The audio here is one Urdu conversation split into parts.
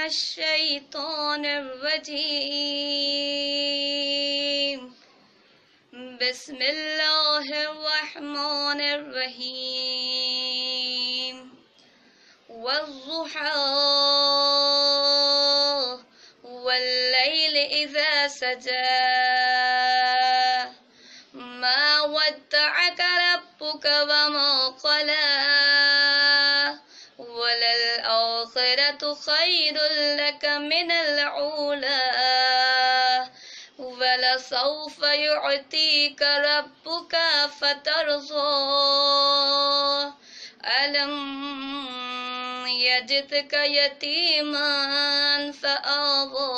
الشيطان الرجيم بسم الله الرحمن الرحيم والضحى والليل إذا سجى ما ودعك ربك وما قلى وللآخرة خير لك من الأولى ولسوف يعطيك ربك فترضى ألم يجدك يتيما فآوى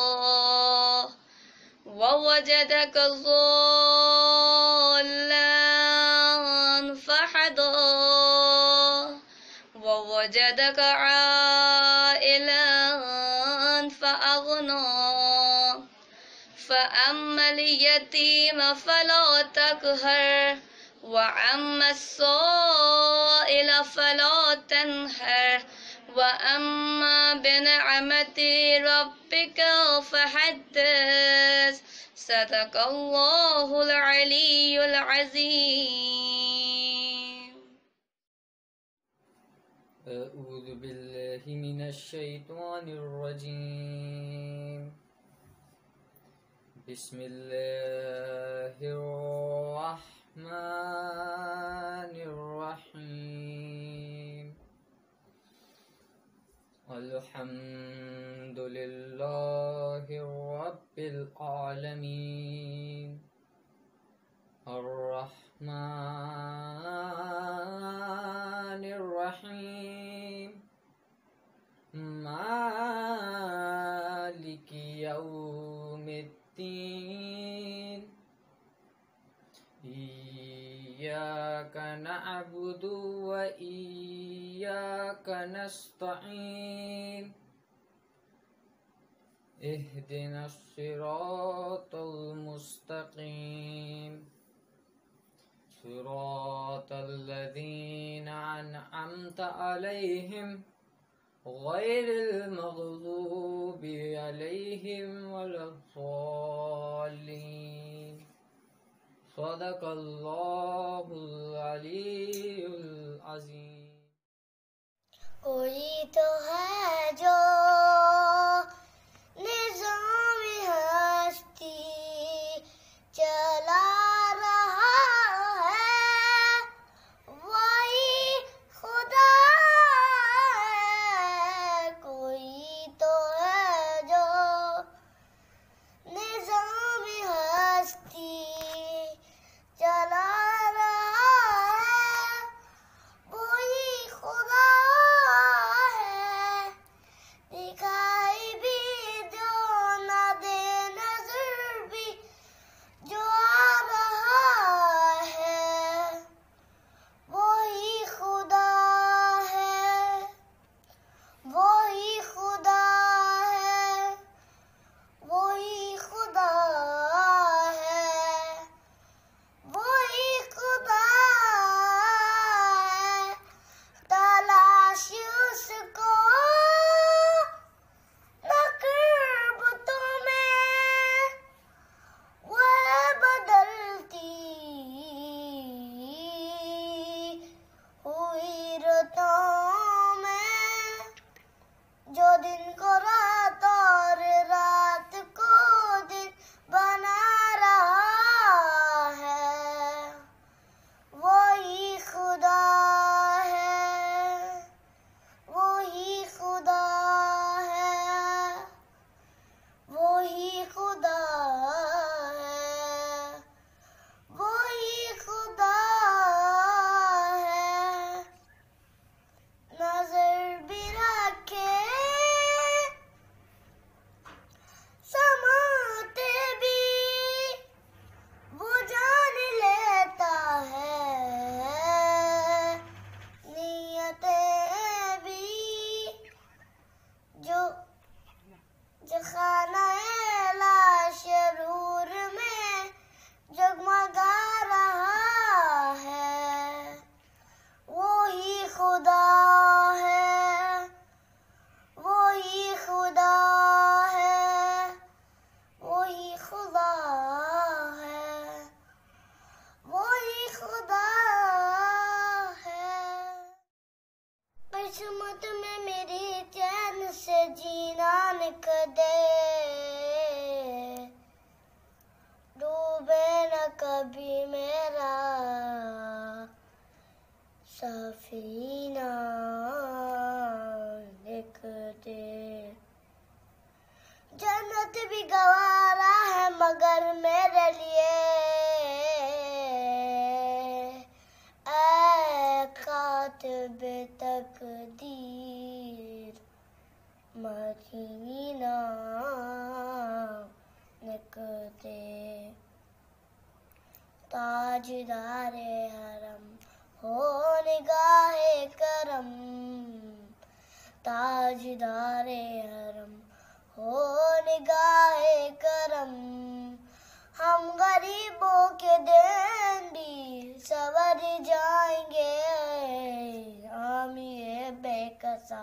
ووجدك ضالا فهدى ووجدك عائلا فأغنى فأما اليتيم فلا تقهر وأما السائل فلا تنهر وأما بنعمة ربك فحدث صدق الله العلي العظيم. أعوذ بالله من الشيطان الرجيم بسم الله الرحمن الرحيم الحمد لله رب العالمين الرحمن الرحيم مالك يوم الدين إياك نعبد وإياك نستعين اهدنا الصراط المستقيم صراط الذين أنعمت عليهم غير المغضوب عليهم ولا الضالين صدق الله العلي العظيم. کوئی تو ہے جو نظام ہستی چلا رہا ہے وہی خدا ہے. کوئی تو ہے جو نظام ہستی چلا رہا ہے وہی خدا ہے. دکھائی بھی جو نہ دے نظر بھی جو آ رہا ہے وہی خدا ہے. وہی خدا ہے. وہی خدا ہے. وہی خدا ہے. تلاش اس کو نہ کر بتوں میں وہ ہے بدلتی ہوئی رتوں میں جو دن کو رات اور رات کو دن بنا رہا ہے وہی خدا ہے. وہی خدا ہے. وہی خدا ہے. وہی خدا ہے. نظر بھی رکھے سماتے بھی وہ جان لیتا ہے. نیتیں بھی جو خانہ لاشرور میں جگمگا رہا ہے وہی خدا ہے. وہی خدا لکھ دے، ڈوبے نہ کبھی میرا سفینہ لکھ دے۔ جنت بھی گوارا ہے مگر میرے لیے، اے کاتب تقدیر مدینہ لکھ دے۔ تاجدار حرم ہو نگاہ کرم، تاجدار حرم ہو نگاہ کرم، ہم غریبوں کے دین بھی سنور جائیں گے، ہم یہ بے کسا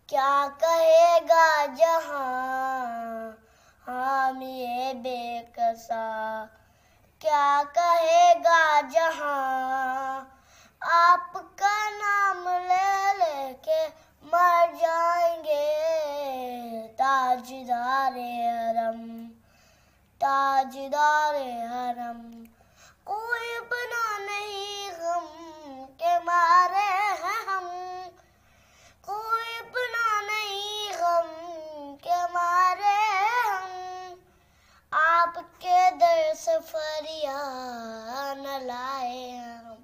کیا کہے گا جہاں، ہم یہ بے کسا کیا کہے گا جہاں، آپ کا نام لے لے کے مر جائیں گے۔ تاجدار حرم، تاجدار حرم، کوئی اپنا نہیں غم کے مارے ہیں ہم، کوئی اپنا نہیں غم کے مارے ہم، آپ کے در سے فریاد نہ لائے ہم،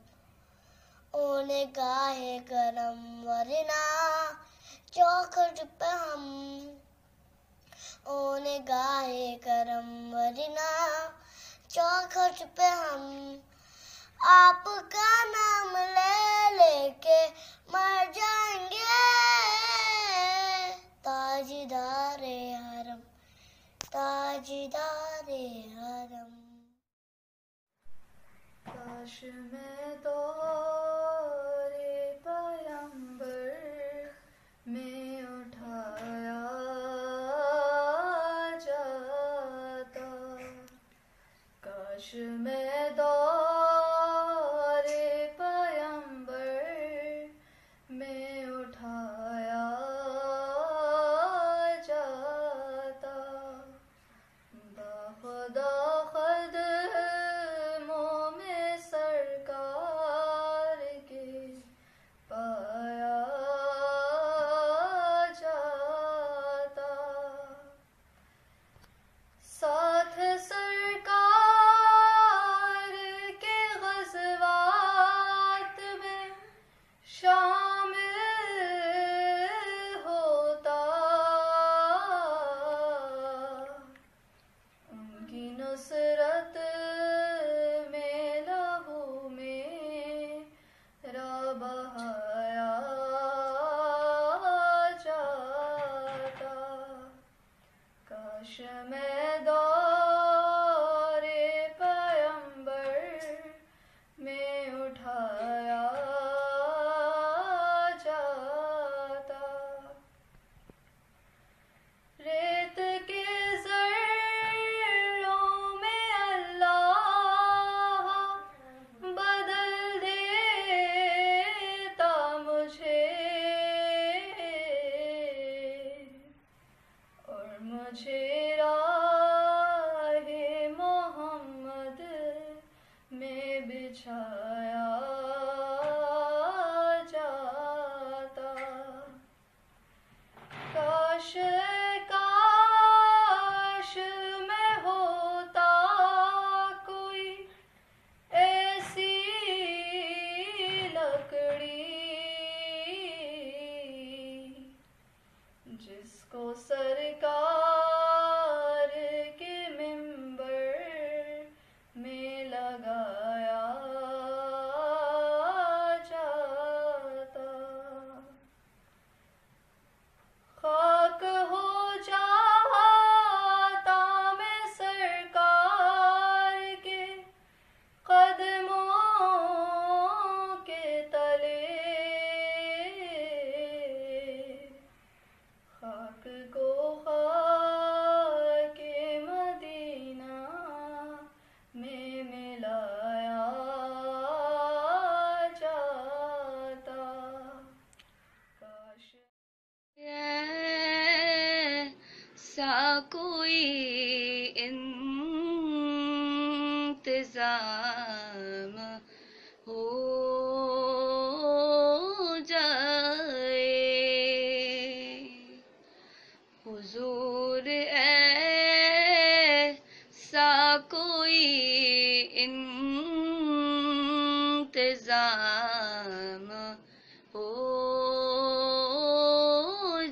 او نگاہ کرم ورنہ چوکھٹ پہ ہم، او نگاہ کرم ورنہ چوکھٹ پہ ہم، آپ کا نام لے لے کے مر جائیں گے۔ تاجدار حرم، تاجدار حرم۔ کاش میں دور پیمبر میں اٹھایا جاتا، کاش میں دور پیمبر میں اٹھایا جاتا، باخدا قدموں میں سرکار کے پایا جاتا، ساتھ سرکار کے غزوات میں شامل ہوتا، ان کی نصرت میں لہو میرا بہایا جاتا، کاش میں دور پیمبر میں اٹھایا جاتا، ریت کے ذروں میں اللہ بدل دیتا مجھے، اور مجھے راہ محمد میں بچھایا جاتا، کاش کاش میں ہوتا کوئی ایسی لکڑی جس کو سرکار کے منبر میں لگایا جاتا، خاک ہو جاتا میں سرکار کے قدموں کے تلے، خاک کو خاک مدینہ میں ملایا جاتا، کاش کوئی انتظام ہو جائے، حضور ایسا کوئی انتظام ہو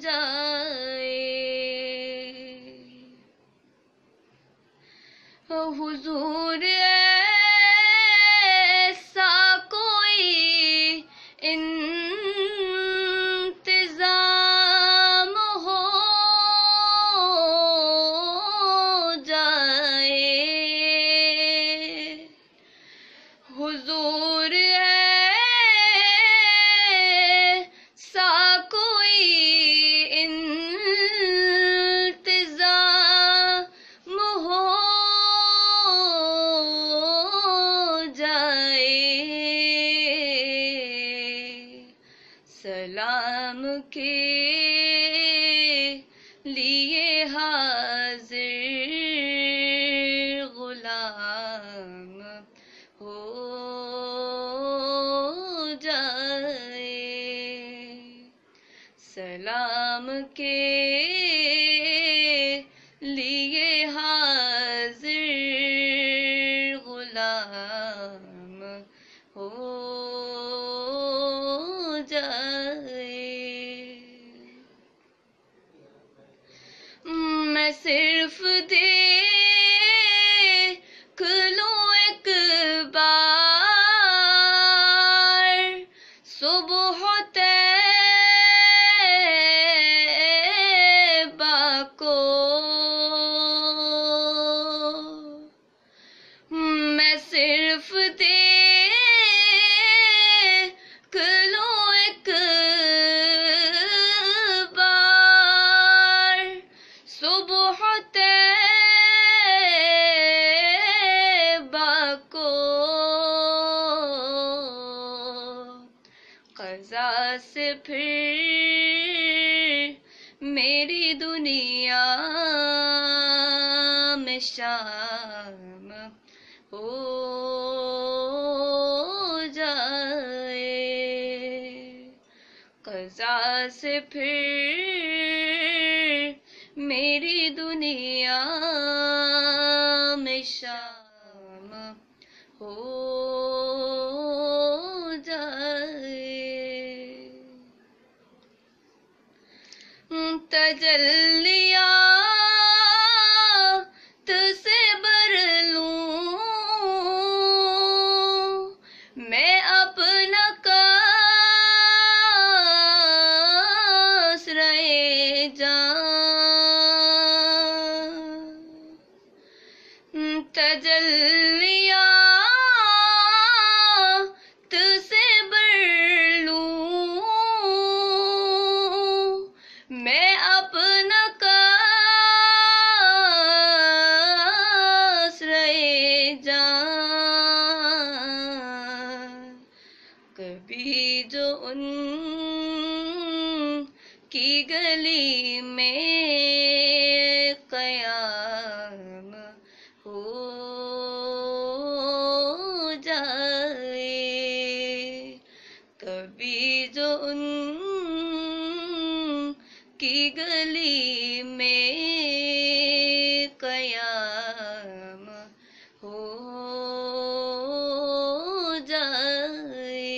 جائے، حضور ایسا کوئی انتظام ہو جائے، حضور ایسا کوئی انتظام ہو جائے، سلام کے لیے حاضر غلام ہو جائے، سلام کے لیے حاضر غلام ہو جائے، میں صرف دیکھ لوں ایک بار صبح طیبہ کو، میں صرف دیکھ لوں ایک بار صبح طیبہ کو، قضا سے پھر میری دنیا میں شام ہو جائے، قضا سے پھر میری دنیا میں شام ہو جائے، تجلیات سے بھر لوں میں اپنا قصرِ جان، تجلیات سے بھر لوں میں اپنا قصرِ جان، کبھی جو ان کی گلی میں قیام ہو جائے، کبھی جو ان کی گلی میں قیام ہو جائے،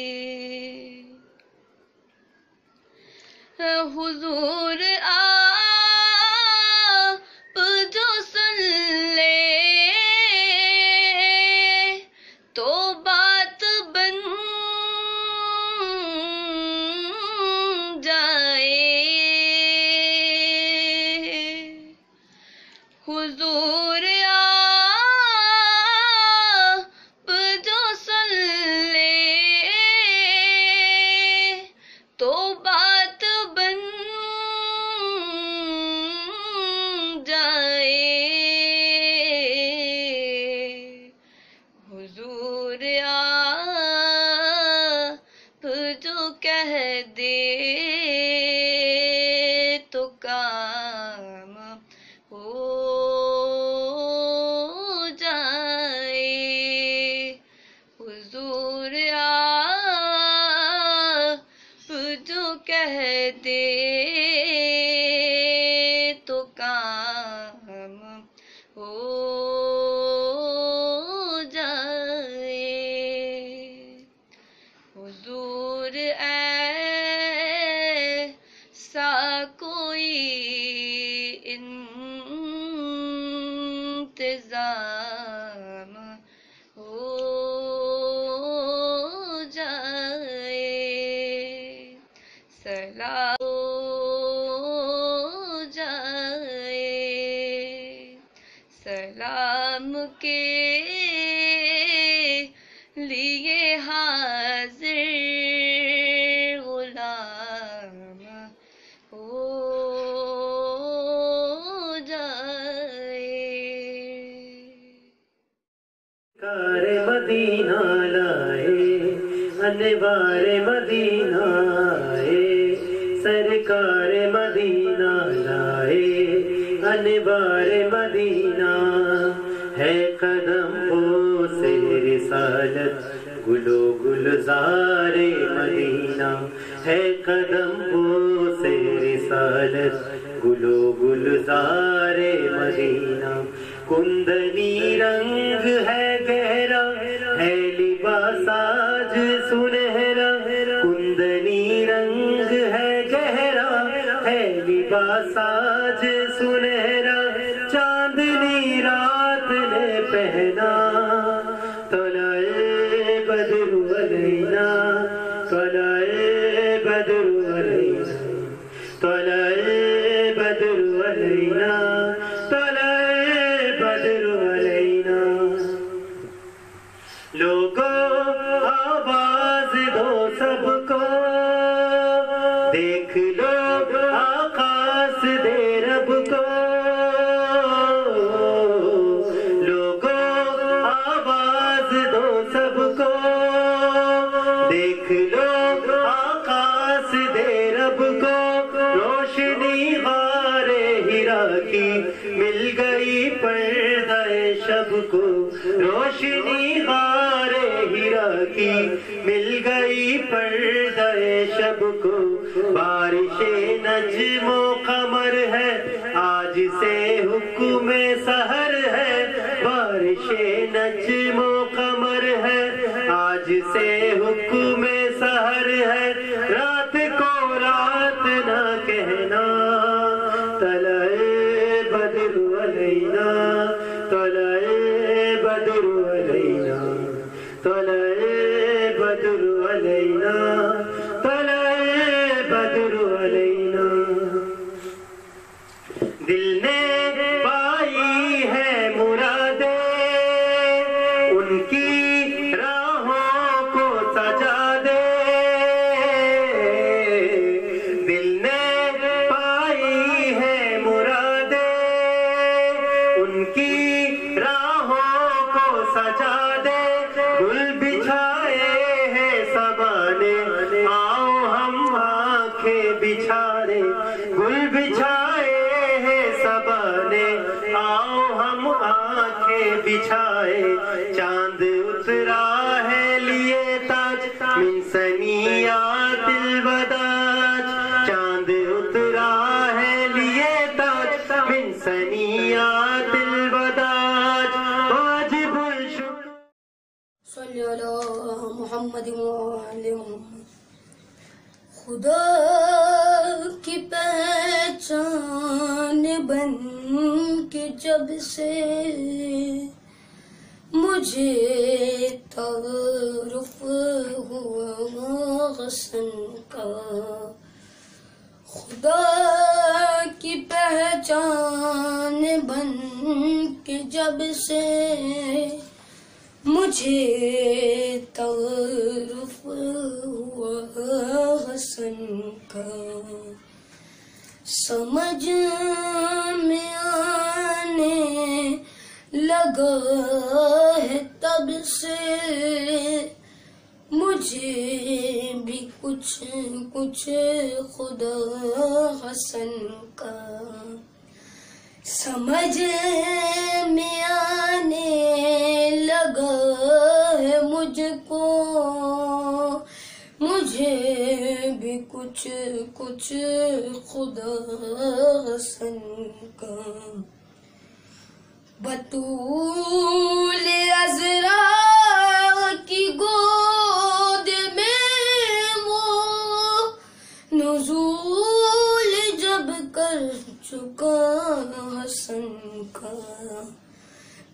حضور آپ جو سن لے تو بات بن جائے، حضور آپ جو سن لے تو بات بن جائے، حضور آپ جو کہہ دے تو کام ہو کوئی انتظام ہو جائے، سلام ہو جائے، سلام کے لیے حاضر غلام ہو جائے۔ کار مدینہ لائے، انوار مدینہ آئے، سرکار مدینہ لائے، انوار مدینہ ہے قدم بوس رسالت، گلو گلزار مدینہ ہے قدم بوس رسالت، گلو گلزار مدینہ، کندنی رنگ ہے گہرا ہے لباس آج سنہرا، کندنی رنگ ہے گہرا ہے لباس آج سنہرا، چاندنی رات نے پہنا طلع بدر علینا، طلع بدر علینا، طلع بدر علینا، طلع بدر علینا۔ لوگوں آواز دو سب کو، دیکھ لو آقاس دے رب کو، لوگوں آواز دو سب کو، دیکھ لو آقاس دے رب کو، روشنی غار ہرا کی مل گئی پردہ شب کو، روشنی غار ہرا کی مل گئی پردہ شب کو، بارش نجم و قمر ہے آج سے حکم سحر ہے، بارش نجم و قمر ہے آج سے حکم سحر ہے، رات کو رات نہ کہنا طلع بدر علینا، طلع بدر علینا، طلع بدر علینا، طلع بدر علینا۔ دل نے پائی ہے مرادیں، ان کی راہوں کو سجا دے، دل نے پائی ہے مرادیں، ان کی راہوں کو سجا دے، گل بچھائے ہیں صبا نے آؤ ہم آنکھیں بچھاڑے، گل بچھائے ہیں صبا نے آؤ ہم آنکھیں بچھائے، چاند اترا ہے لیے تاج من ثنیات الوداع، چاند اترا ہے لیے تاج من ثنیات الوداع، واجب الشکر صلی علی محمد وآل محمد۔ خدا کی پہچان بن کے جب سے مجھے تعارف ہوا حسن کا، خدا کی پہچان بن کے جب سے مجھے تعارف ہوا حسن کا، سمجھ میں آنے لگا ہے تب سے مجھے بھی کچھ کچھ خدا حسن کا، سمجھ میں آنے لگا ہے مجھ کو، مجھے بھی کچھ کچھ خدا حسن کا، بطول عذرا کی گود میں وہ نزول جب کر کر چکا حسن کا،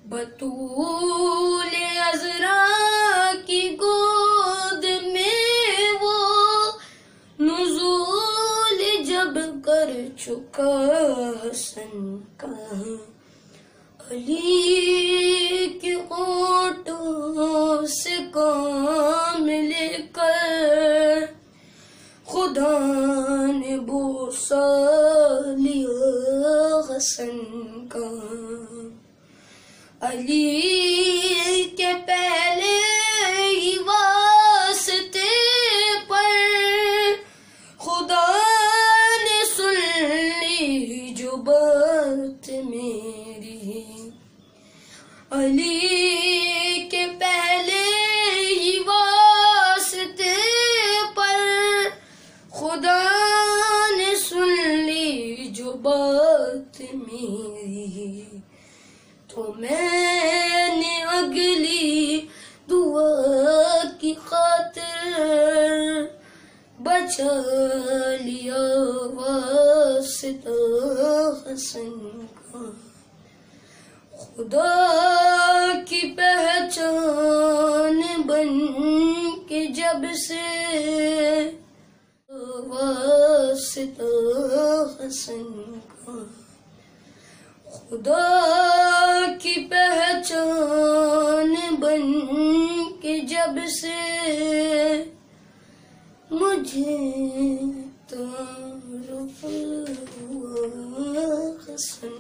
بطول عذرا کی گود میں وہ نزول جب کر چکا حسن کا، علی کے ہونٹوں سے کام لے کر خدا نے بوسہ لیا حسن کا، علی کے پہلے ہی واسطے پر خدا نے سن لی جو بات میری، علی کے پہلے ہی واسطے پر خدا نے سن لی جو بات میری، تو میں نے اگلی دعا کی خاطر بچا لیا واسطہ حسن کا، خدا کی پہچان بن کے جب سے واسطہ حسن کا، خدا کی پہچان بن کے جب سے مجھے تعارف ہوا حسن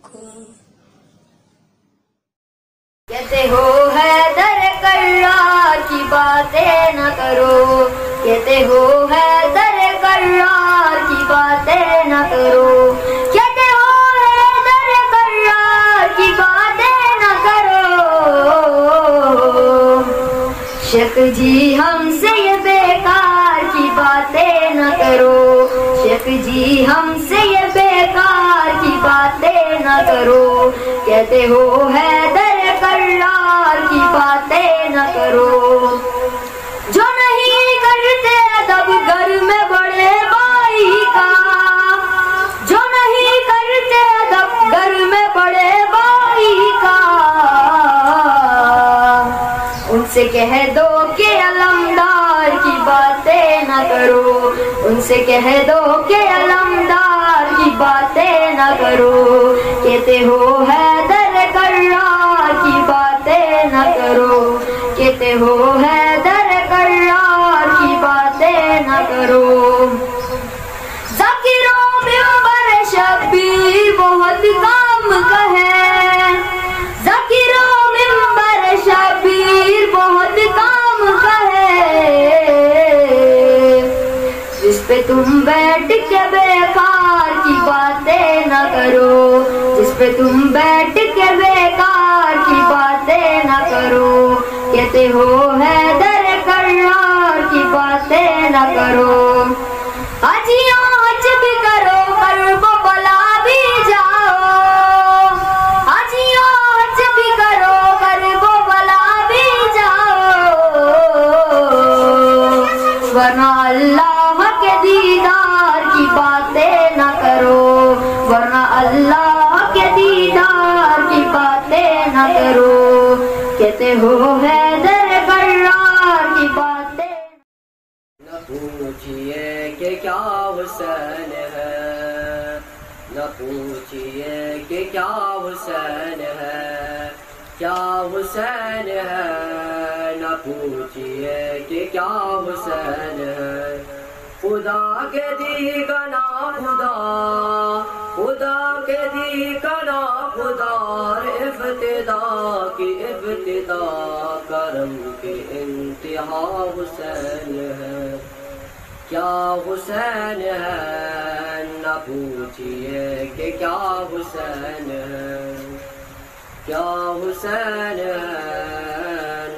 کا۔ کہتے ہو حیدر کرار کی باتیں نہ کرو، کہتے ہو حیدر کرار کی باتیں نہ کرو، کہتے ہو حیدر کرار کی باتیں نہ کرو، شیخ جی ہم سے یہ بیکار کی باتیں نہ کرو، شیخ جی ہم سے یہ بیکار کی باتیں نہ کرو، کہتے ہو حیدر کرار کی باتیں نہ کرو، جو نہیں کرتے ادب گھر میں بڑے بھائی کا، جو نہیں کرتے ادب گھر میں بڑے بھائی کا، ان سے کہہ دو کہ علمدار کی باتیں نہ کرو، ان سے کہہ دو کہ علمدار کی باتیں نہ کرو، کہتے ہو حیدر کرار کی باتیں نہ کرو، کہتے ہو حیدر کرار کی باتیں نہ کرو، ذاکر و ممبر شبیر بہت کام کا ہے، ذاکر و ممبر شبیر بہت کام کا ہے، جس پہ تم بیٹھ کے بیکار کی باتیں نہ کرو، جس پہ تم بیٹھ کے بیکار کی باتیں نہ کرو، کہتے ہو حیدر کرار کی باتیں نہ کرو، حجیوں حج بھی کرو کرب بلا بھی جاؤ، حجیوں حج بھی کرو کرب بلا بھی جاؤ، ورنہ اللہ کے دیدار کی باتیں نہ کرو، ورنہ اللہ کے دیدار کی باتیں نہ کرو، کہتے ہو حیدر کرار کی باتیں نہ پوچھئے کہ کیا حسین ہے، نہ پوچھئے کہ کیا حسین ہے، کیا حسین ہے، نہ پوچھئے کہ کیا حسین ہے، خدا کے دی کا نا خدا، خدا کے دی کا نا خدا، ابتدا کی ابتدا، کرم کی انتہا حسین ہے، کیا حسین ہے، نہ پوچھئے کہ کیا حسین ہے، کیا حسین ہے،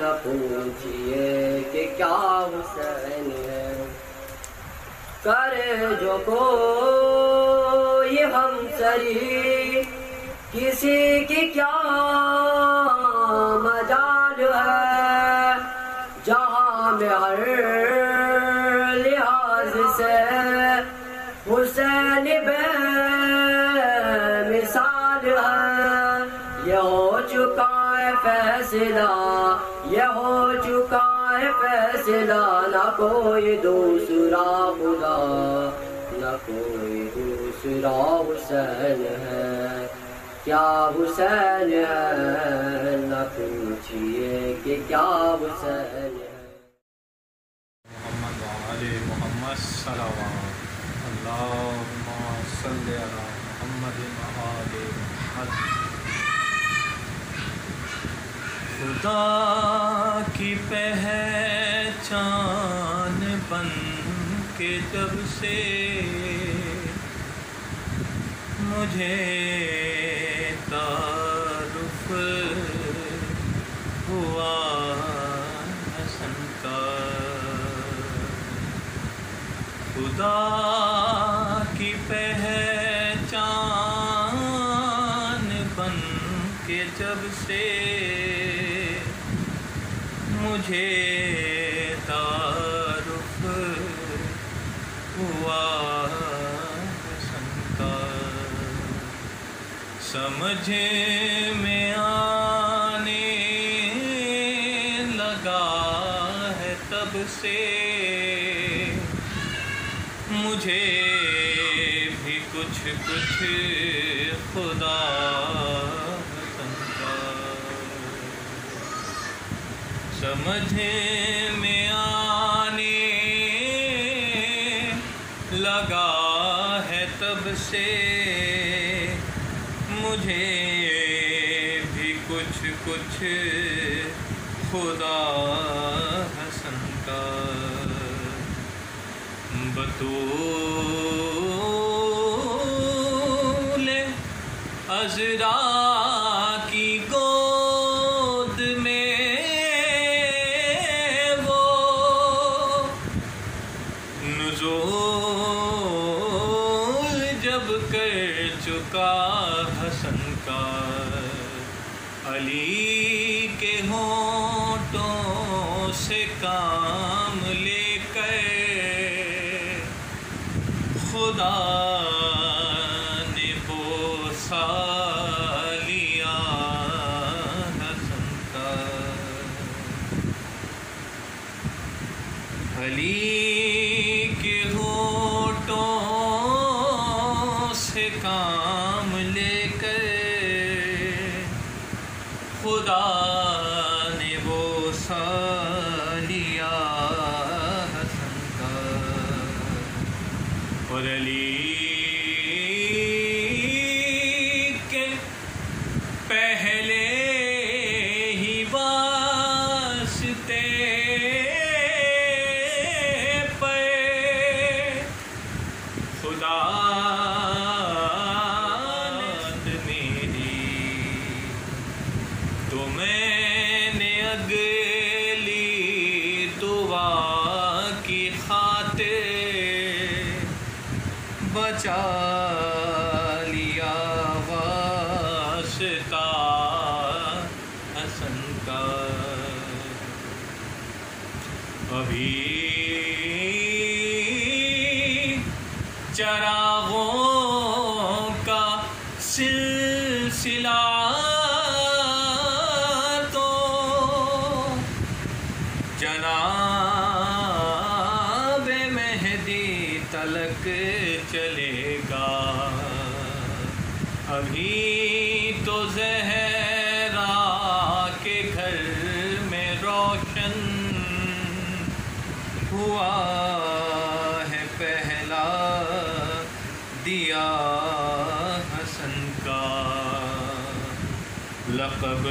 نہ پوچھئے کہ کیا حسین ہے، کرے جو کوئی ہم سری، کسی کی کیا مجال ہے، جہاں میں ہر لحاظ سے حسین بے یہ ہو چکا ہے فیصلہ، یہ ہو چکا ہے فیصلہ، نہ کوئی دوسرا خدا، نہ کوئی دوسرا حسین ہے، کیا حسین ہے، نہ پوچھئے کہ کیا حسین ہے۔ محمد وعلی محمد صلوات، اللہم صلی علی محمد وعلی محمد۔ خدا کی پہچان بن کے جب سے مجھے تعارف ہوا حسن کا، خدا کی پہچان بن کے جب سے مجھے تعارف ہوا حسن کا، سمجھ میں آنے لگا ہے تب سے مجھے بھی کچھ کچھ خدا حسن کا، سمجھ میں آنے لگا ہے تب سے مجھے بھی کچھ کچھ خدا حسن کا، بطول عذرا کی گود میں وہ نزول جب کر چکا حسن کا، علی کے ہونٹوں سے کام لے کر خدا نے بوسہ لیا حسن کا، علی کے ہونٹوں سے کام لے کر خدا نے بوسہ لیا حسن کا، اور علی کے پہلے ہی واسطے پر خدا میری تو میں نے اگلی دعا کی خاطر بچا لیا واسطہ حسن کا، ابھی چراغوں کا سلسلہ تو جناب مہدی تلک چلے گا، ابھی تو زہرا کے گھر میں روشن ہوا ہے پہلا دیا حسن کا، لقب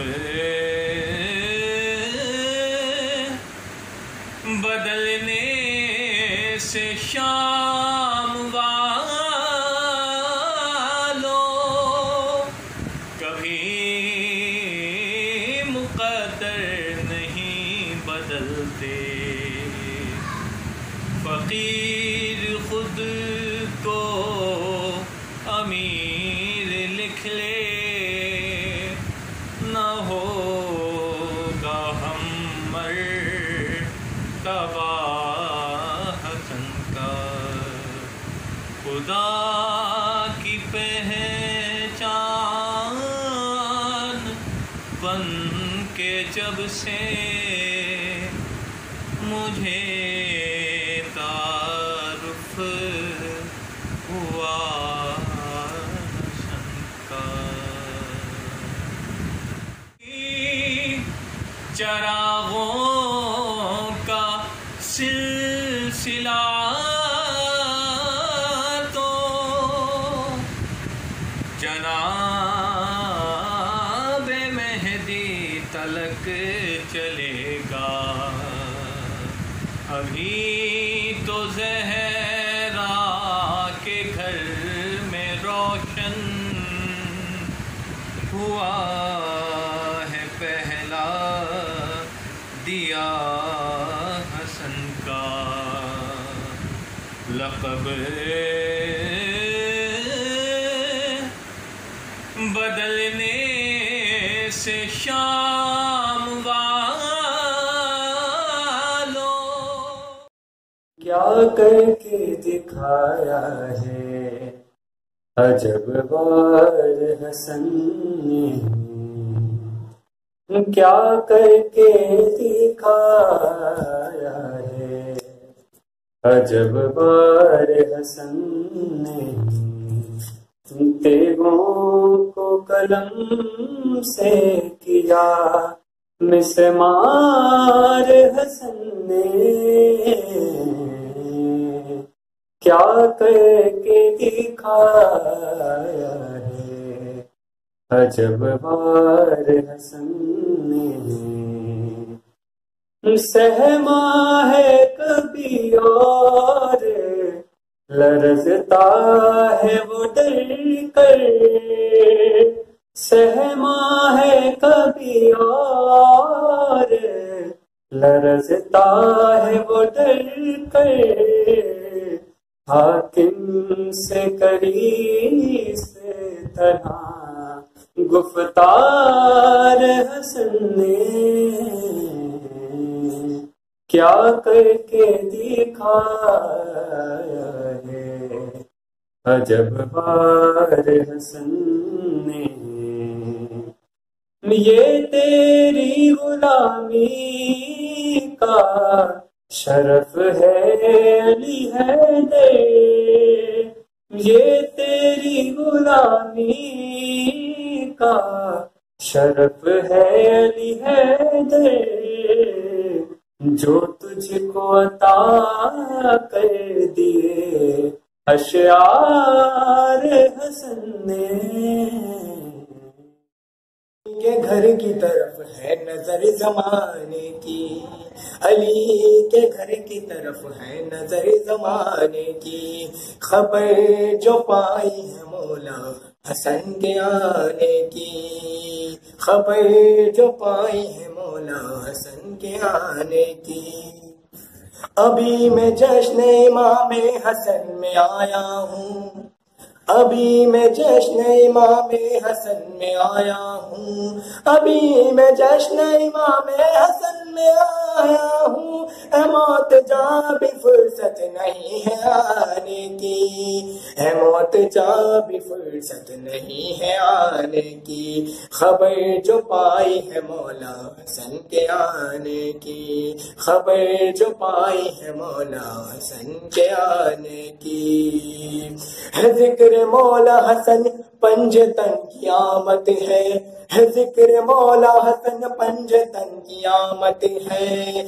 بدلنے سے شام والوں کبھی مقدر نہیں بدلتے، فقیر خود کو امیر لکھ لے نہ ہوگا ہم مرتبہ حسن کا، خدا کی پہچان کے جب سے مجھے تعارف ہوا حسن کا، چراغوں کا سلسلہ تو جناب مہدی تلک چلے گا، ابھی تو زہرا کے گھر میں روشن ہوا ہے پہلا دیا حسن کا، لقب بدلنے سے شام والوں کیا کر کے دکھایا ہے عجب بار حسن نے، کیا کر کے دکھایا ہے عجب بار حسن نے، تیغوں کو قلم سے کیا مسمار حسن نے، کیا کر کے دکھایا ہے عجب بار حسن نے، سہما ہے کبھی اور لرزتا ہے وہ ڈر کر، سہما ہے کبھی اور لرزتا ہے وہ ڈر کر، حاکم سے کری سے طرح گفتار حسن نے، کیا کر کے دکھایا ہے عجب بار حسن نے، یہ تیری غلامی کا شرف ہے علی حیدر، یہ تیری غلامی کا شرف ہے علی حیدر، جو تجھ کو عطا کر دیے اشعار حسن نے، کے گھر کی طرف ہے نظر زمانے کی، علی کے گھر کی طرف ہے نظر زمانے کی، خبر جو پائی ہے مولا حسن کے آنے کی، خبر جو پائی ہے مولا حسن کے آنے کی، ابھی میں جشن امام حسن میں آیا ہوں، ابھی میں جشن امام حسن میں آیا ہوں، ابھی میں جشن امام حسن میں آیا ہوں، اے موت جاں بھی فرصت نہیں ہے آنے کی، اے موت جاں بھی فرصت نہیں ہے آنے کی، خبر جو پائی ہے مولا حسن کے آنے کی، خبر جو پائی ہے مولا حسن کے آنے کی، ہے ذکر مولا حسن پنجتن کی آمد ہے، ذکر مولا حسن پنجتن کی آمد ہے،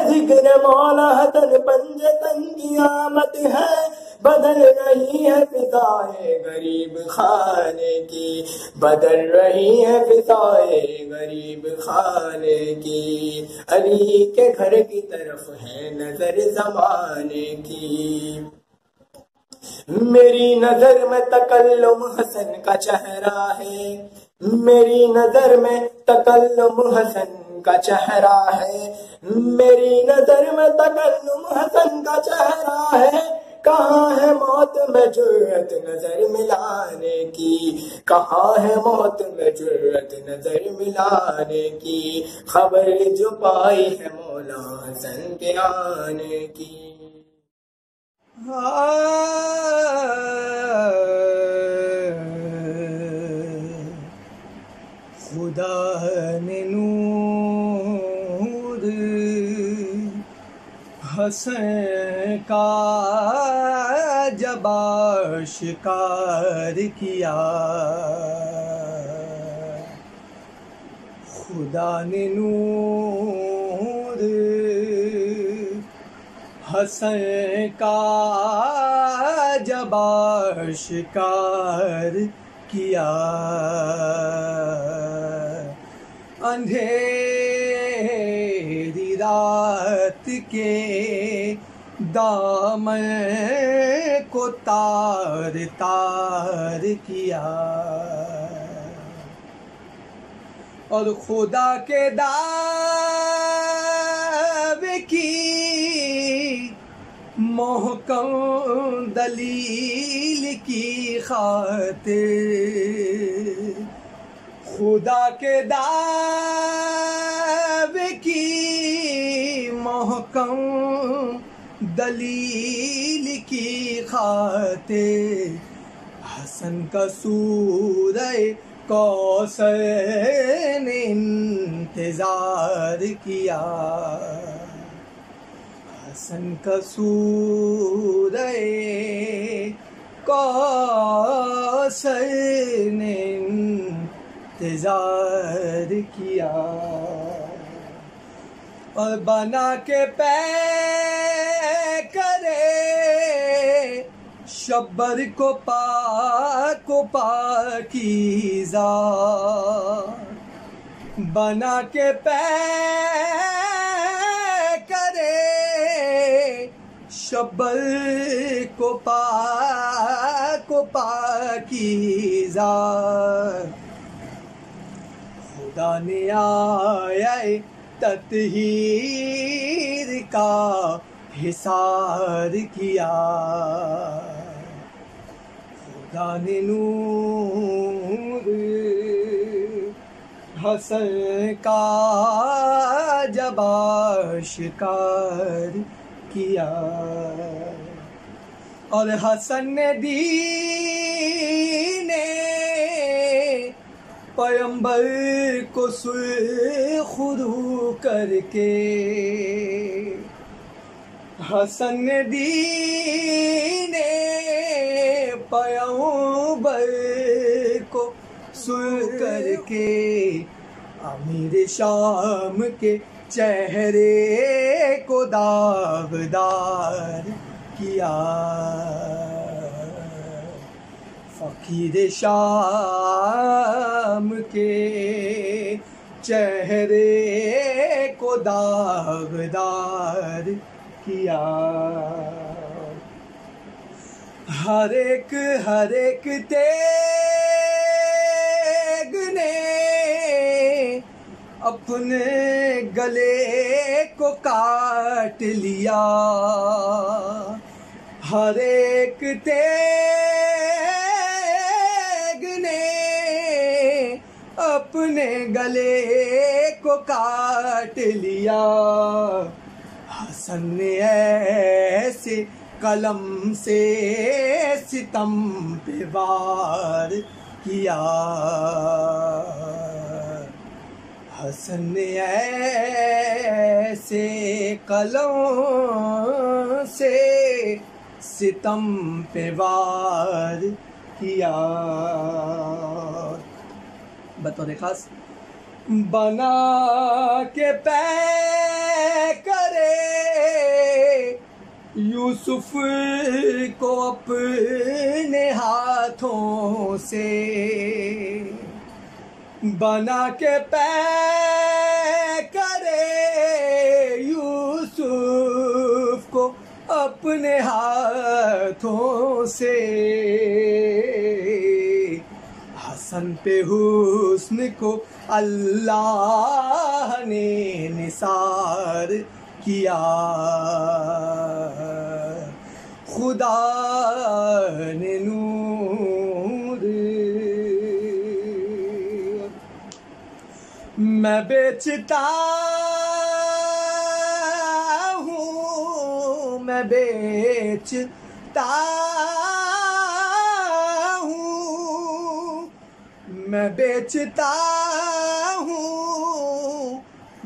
ذکر مولا حسن پنجتن کی آمد ہے، بدل رہی ہے فضائے غریب خانے کی، بدل رہی ہے فضائے غریب خانے کی، علی کے گھر کی طرف ہے نظر زمانے کی، میری نظر میں تکلم حسن کا چہرہ ہے، میری نظر میں تکلم حسن کا چہرہ ہے، میری نظر میں تکلم حسن کا چہرہ ہے، کہاں ہے موت میں جرأت نظر ملانے کی، کہاں ہے موت میں جرأت نظر ملانے کی، خبر جو پائی ہے مولا حسن کے آنے کی، خدا نے نور حسن کا جب آشکار کیا خدا نے نور حسن کا جب آشکار کیا اندھیری رات کے دامن کو تار تار کیا اور خدا کے دعوے کی محکم دلیل کی خاطر خدا کے دعوے کی محکم دلیل کی خاطر حسن کا سورہ کوثر نے انتظار کیا حسن کا سورہ کوثر نے انتظار کیا اور بنا کے کرے شبر کو پاکیزہ بنا کے کرے شبر کو پاکیزہ خدا نے آیا تطہیر کا حصار کیا خدا نے نور حسن کا جب آشکار کیا اور حسن نے دین پیمبر کو سرخرو کر کے حسن نے دین پیمبر کو سر کر کے امیر شام کے چہرے کو داغدار کیا فقیر شام کے چہرے کو داغدار کیا ہر ایک تیغ نے اپنے گلے کو کاٹ لیا ہر ایک تیغ نے اپنے گلے کو کاٹ لیا حسن نے ایسے قلم سے ستم پہ وار کیا حسن نے ایسے قلم سے ستم پہ وار کیا بطور خاص بنا کے کرے یوسف کو اپنے ہاتھوں سے بنا کے کرے یوسف کو اپنے ہاتھوں سے حسن پہ حسن کو اللہ نے نثار کیا خدا نے نور میں بیچتا ہوں میں بیچتا ہوں میں بیچتا ہوں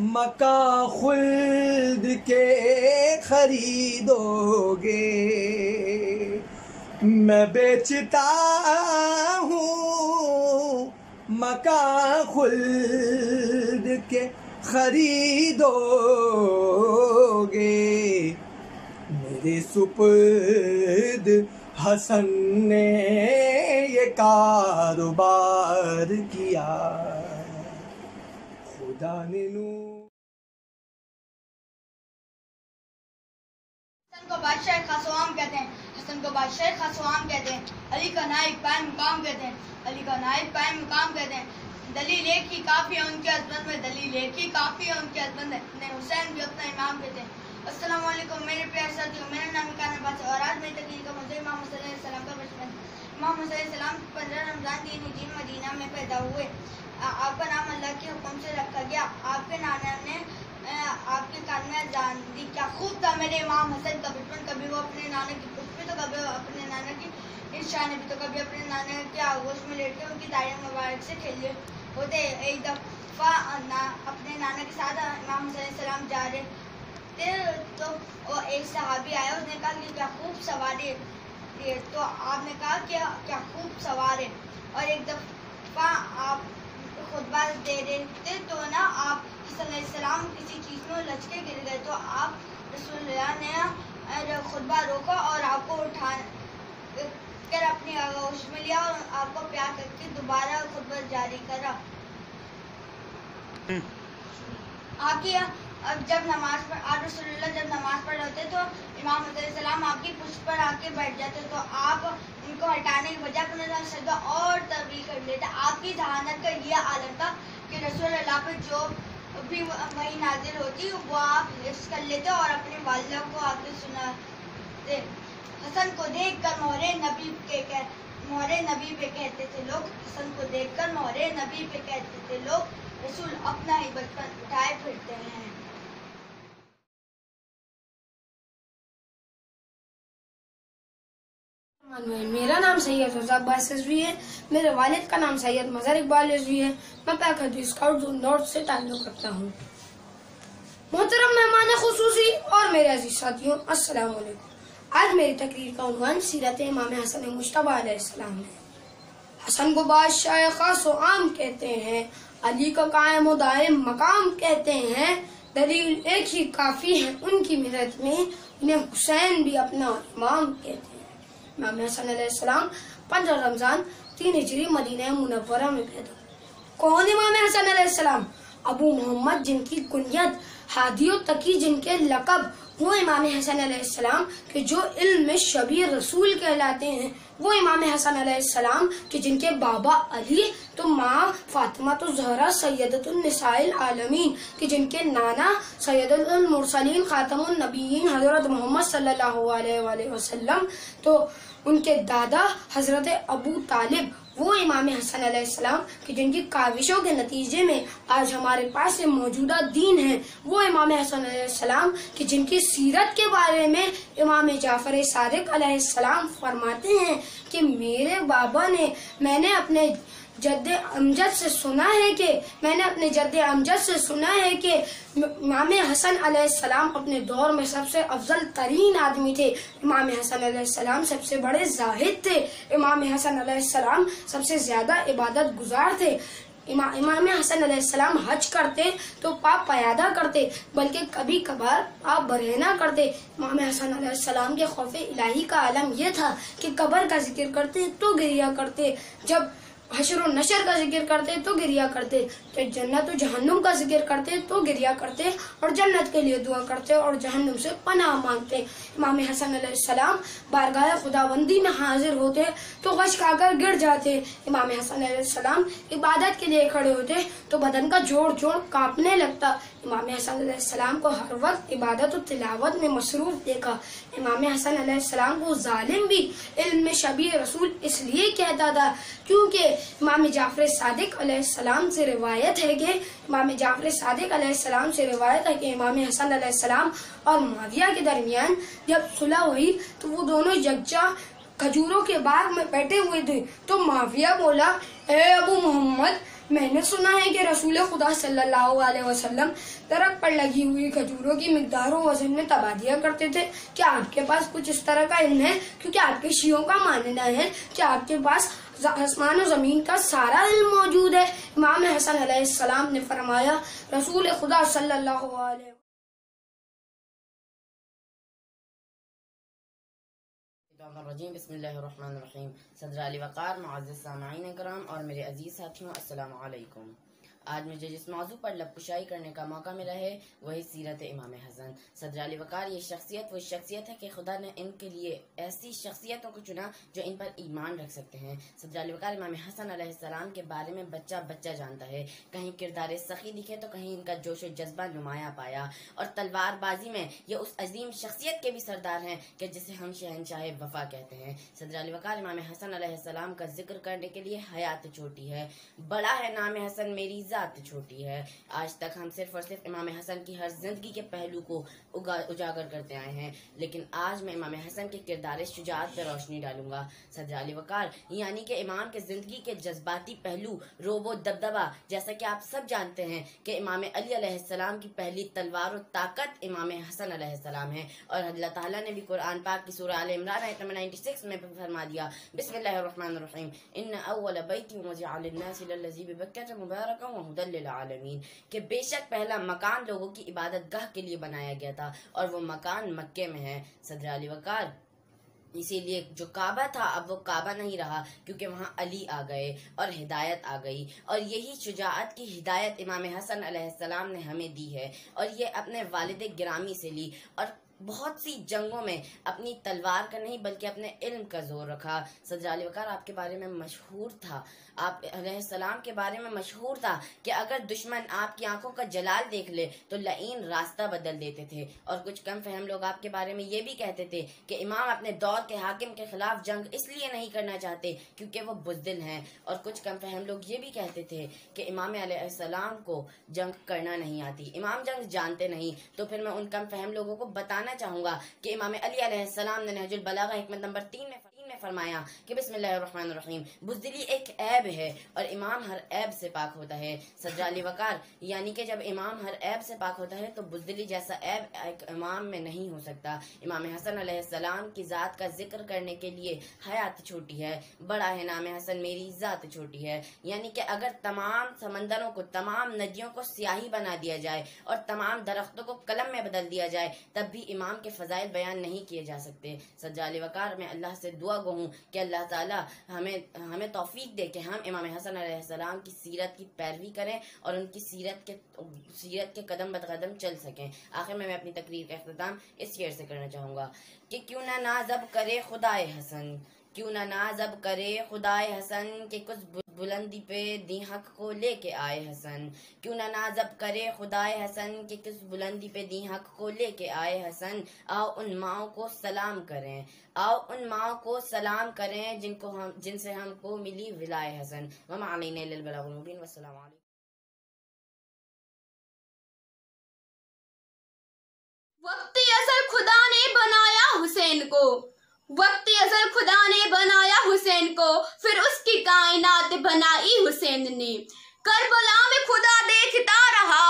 مکان خلد کے خریدو گے، میں بیچتا ہوں مکان خلد کے خریدو گے، میرے سپرد حسن نے یہ کاروبار کیا، خدا نے حسن کو بادشاہ خاص و عام کہتے ہیں، حسن کو بادشاہ خاص و عام کہتے ہیں، علی کا نائب قائم مقام کہتے ہیں، علی کا نائب قائم مقام کہتے ہیں، دلیل ایک ہی کافی ہے ان کے عظمت میں، دلیل ایک ہی کافی ہے ان کے عظمت میں، حسین بھی اپنا امام کہتے ہیں۔ السلام علیکم میرے پیارے ساتھیوں، میرا نام کان عباس ہے اور آج میری تقریر کا موضوع امام حسین علیہ السلام کا بچپن۔ امام حسین علیہ السلام 15 رمضان 3 ہجری مدینہ میں پیدا ہوئے۔ آپ کا نام اللہ کے حکم سے رکھا گیا۔ آپ کے نانا نے آپ کے کان میں اذان دی۔ کیا خوب تھا میرے امام حسین کا بچپن، کبھی وہ اپنے نانا کی پشت پہ تو کبھی اپنے نانا کی نشانے پہ تو کبھی اپنے نانا کے آغوش میں لیٹ کے ان کی داڑھی مبارک سے کھیلے ہوتے۔ ایک دفعہ اپنے نانا کے ساتھ امام حسین علیہ السلام جا رہے تھے تو ایک صحابی آیا، اس نے کہا کہ کیا خوب سواری ہے، تو آپ نے کہا کہ کیا خوب سوار ہے۔ اور ایک دفعہ آپ خطبہ دے رہے تھے تو نا آپ حسن علیہ السلام کسی چیز میں الجھ کے گر گئے، تو آپ رسول اللہ نے خطبہ روکا اور آپ کو اٹھا کر اپنی آغوش میں لیا اور آپ کو پیار کر کے دوبارہ خطبہ جاری کرا۔ آپ کی جب نماز آپ رسول اللہ جب نماز پڑھ رہے تو امام حسین علیہ السلام آپ کی پشت پر آ کے بیٹھ جاتے، تو آپ ان کو ہٹانے کی وجہ اپنا سجدہ اور طویل کر لیتے۔ آپ کی ذہانت کا یہ عادت تھا کہ رسول اللہ پہ جو بھی وحی نازل ہوتی وہ آپ حفظ کر لیتے اور اپنی والدہ کو آ کے سناتے۔ حسن کو دیکھ کر مہرے نبی پہ کہتے تھے لوگ، حسن کو دیکھ کر مہرے نبی پہ کہتے تھے لوگ، رسول اپنا ہی بچپن اٹھائے پھرتے ہیں۔ میرا نام سید رضا عباس رضوی ہے، میرے والد کا نام سید مظہر اقبال رضوی ہے، میں پاک حدیث کا اردو نارتھ سے تعلق رکھتا ہوں۔ محترم مہمان خصوصی اور میرے عزیز ساتھیوں، السلام علیکم۔ آج میری تقریر کا عنوان سیرت امام حسن مجتبیٰ علیہ السلام ہے۔ حسن کو بادشاہ خاص و عام کہتے ہیں، علی کا قائم و دائم مقام کہتے ہیں، دلیل ایک ہی کافی ہے ان کی ملت میں، انہیں حسین بھی اپنا امام کہتے ہیں۔ امام حسن علیہ السلام 15 رمضان 3 ہجری مدینہ منورہ میں پیدا ہوئے۔ کون امام حسن علیہ السلام؟ ابو محمد جن کی کنیت، ہادی و تقی جن کے لقب، وہ امام حسن علیہ السلام کہ جو علم میں شبیہ رسول کہلاتے ہیں، وہ امام حسن علیہ السلام کہ جن کے بابا علی تو ماں فاطمہ الزہرا سیدۃ النساء العالمین کہ جن کے نانا سیدۃ المرسلین خاتم النبیین حضرت محمد صلی اللہ علیہ وآلہ وسلم، تو ان کے دادا حضرت ابو طالب وہ امام حسن علیہ السلام کہ جن کی کاوشوں کے نتیجے میں آج ہمارے پاس موجودہ دین ہے، وہ امام حسن علیہ السلام کہ جن کی سیرت کے بارے میں امام جعفر صادق علیہ السلام فرماتے ہیں کہ میرے بابا نے میں نے اپنے جد امجد سے سنا ہے کہ امام حسن علیہ السلام اپنے دور میں سب سے افضل ترین آدمی تھے، امام حسن علیہ السلام سب سے بڑے زاہد تھے، امام حسن علیہ السلام سب سے زیادہ عبادت گزار تھے، امام حسن علیہ السلام حج کرتے تو پاپ پیادہ کرتے، بلکہ کبھی کبھار پاپ برہنہ کرتے۔ امام حسن علیہ السلام کے خوف الہی کا عالم یہ تھا کہ قبر کا ذکر کرتے تو گریا کرتے، جب حشر و نشر کا ذکر کرتے تو گریا کرتے، کہ جنت و جہنم کا ذکر کرتے تو گریا کرتے اور جنت کے لیے دعا کرتے اور جہنم سے پناہ مانگتے۔ امام حسن علیہ السلام بارگاہ خداوندی میں حاضر ہوتے تو غش کھا کر گر جاتے۔ امام حسن علیہ السلام عبادت کے لیے کھڑے ہوتے تو بدن کا جوڑ جوڑ کانپنے لگتا۔ امام حسن علیہ السلام کو ہر وقت عبادت و تلاوت میں مصروف دیکھا۔ امام حسن علیہ السلام کو ظالم بھی علم میں شبیہ رسول اس لیے کہتا تھا کیونکہ امام جعفر صادق علیہ السلام سے روایت ہے کہ امام حسن علیہ السلام اور معاویہ کے درمیان جب صلح ہوئی تو وہ دونوں یکجا کھجوروں کے باغ میں بیٹھے ہوئے تھے، تو معاویہ بولا، اے ابو محمد، میں نے سنا ہے کہ رسول خدا صلی اللہ علیہ وسلم درخت پر لگی ہوئی کھجوروں کی مقدار و وزن میں تبادلہ کرتے تھے. کیا آپ کے پاس کچھ اس طرح کا علم ہے؟ کیونکہ آپ کے شیعوں کا ماننا ہے کہ آپ کے پاس آسمان و زمین کا سارا علم موجود ہے. امام حسن علیہ السلام نے فرمایا، رسول خدا صلی اللہ علیہ الرجیم بسم اللہ الرحمن الرحیم. صدر علی وقار، معزز سامعین کرام اور میرے عزیز ساتھیوں، السلام علیکم. آج مجھے جس موضوع پر لب کشائی کرنے کا موقع ملا ہے وہی سیرت امام حسن. صدر علی وقار یہ شخصیت وہ شخصیت ہے کہ خدا نے ان کے لیے ایسی شخصیتوں کو چنا جو ان پر ایمان رکھ سکتے ہیں. صدر علی وقار امام حسن علیہ السلام کے بارے میں بچہ بچہ جانتا ہے. کہیں کردار سخی دکھے تو کہیں ان کا جوش و جذبہ نمایاں پایا، اور تلوار بازی میں یہ اس عظیم شخصیت کے بھی سردار ہیں کہ جسے ہم شہنشاہ وفا کہتے ہیں. صدر علی وقار امام حسن علیہ السلام کا ذکر کرنے کے لیے حیات چھوٹی ہے، بڑا ہے نام حسن میری ذات چھوٹی ہے. آج تک ہم صرف اور صرف امام حسن کی ہر زندگی کے پہلو کو اجاگر کرتے آئے ہیں، لیکن آج میں امام حسن کے کردار شجاعت پر روشنی ڈالوں گا. صدر علی وقار یعنی کہ امام کے زندگی کے جذباتی پہلو، روب و دبدبہ، جیسا کہ آپ سب جانتے ہیں کہ امام علی علیہ السلام کی پہلی تلوار و طاقت امام حسن علیہ السلام ہے. اور اللہ تعالیٰ نے بھی قرآن پاک کی سورہ آل عمران آیت نمبر 96 میں فرما دیا، بسم اللہ الرحمن الرحیم، ان اول بیت وضع للناس للذی ببکۃ مبارکا وہدی للعالمین، کہ بے شک پہلا مکان لوگوں کی عبادت گاہ کے لیے بنایا گیا تھا اور وہ مکان مکے میں ہے. صدر علی وقار اسی لیے جو کعبہ تھا اب وہ کعبہ نہیں رہا، کیونکہ وہاں علی آ گئے اور ہدایت آ گئی. اور یہی شجاعت کی ہدایت امام حسن علیہ السلام نے ہمیں دی ہے، اور یہ اپنے والد گرامی سے لی، اور بہت سی جنگوں میں اپنی تلوار کا نہیں بلکہ اپنے علم کا زور رکھا. صدر علی وقار آپ کے بارے میں مشہور تھا، آپ علیہ السلام کے بارے میں مشہور تھا کہ اگر دشمن آپ کی آنکھوں کا جلال دیکھ لے تو لعین راستہ بدل دیتے تھے. اور کچھ کم فہم لوگ آپ کے بارے میں یہ بھی کہتے تھے کہ امام اپنے دور کے حاکم کے خلاف جنگ اس لیے نہیں کرنا چاہتے کیونکہ وہ بزدل ہیں. اور کچھ کم فہم لوگ یہ بھی کہتے تھے کہ امام علیہ السلام کو جنگ کرنا نہیں آتی، امام جنگ جانتے نہیں. تو پھر میں ان کم فہم لوگوں کو بتانا چاہوں گا کہ امام علی علیہ السلام نے نہج البلاغہ حکمت نمبر 3 میں فرمایا کہ بسم اللہ الرحمن الرحیم، بزدلی ایک عیب ہے اور امام ہر عیب سے پاک ہوتا ہے. صدر علی وقار یعنی کہ جب امام ہر عیب سے پاک ہوتا ہے تو بزدلی جیسا عیب ایک امام میں نہیں ہو سکتا. امام حسن علیہ السلام کی ذات کا ذکر کرنے کے لیے حیات چھوٹی ہے، بڑا ہے نام حسن میری ذات چھوٹی ہے. یعنی کہ اگر تمام سمندروں کو، تمام ندیوں کو سیاہی بنا دیا جائے اور تمام درختوں کو قلم میں بدل دیا جائے تب بھی امام کے فضائل بیان نہیں کیے جا سکتے. صدر علی وقار میں اللہ سے دعا گو ہوں کہ اللہ تعالیٰ ہمیں توفیق دے کہ ہم امام حسن علیہ السلام کی سیرت کی پیروی کریں اور ان کی سیرت کے قدم بقدم چل سکیں. آخر میں اپنی تقریر کا اختتام اس شعر سے کرنا چاہوں گا کہ کیوں نہ نازب کرے خدائے حسن، کیوں نہ نازب کرے خدائے حسن، کہ کچھ بلندی پہ دی حق کو لے کے آئے حسن. کیوں نہ نازب کرے خدائے حسن، کہ کس بلندی پہ دی حق کو لے کے آئے حسن. آؤ ان ماؤں کو سلام کریں، آؤ ان ماؤں کو سلام کریں جن سے ہم کو ملی ولائے حسن. وما علینا الا البلاغ المبین. والسلام علیکم. وقت ازل خدا نے بنایا حسین کو، وقت ازل خدا نے بنایا حسین کو، پھر اس کی کائنات بنائی حسین نے. کربلا میں خدا دیکھتا رہا،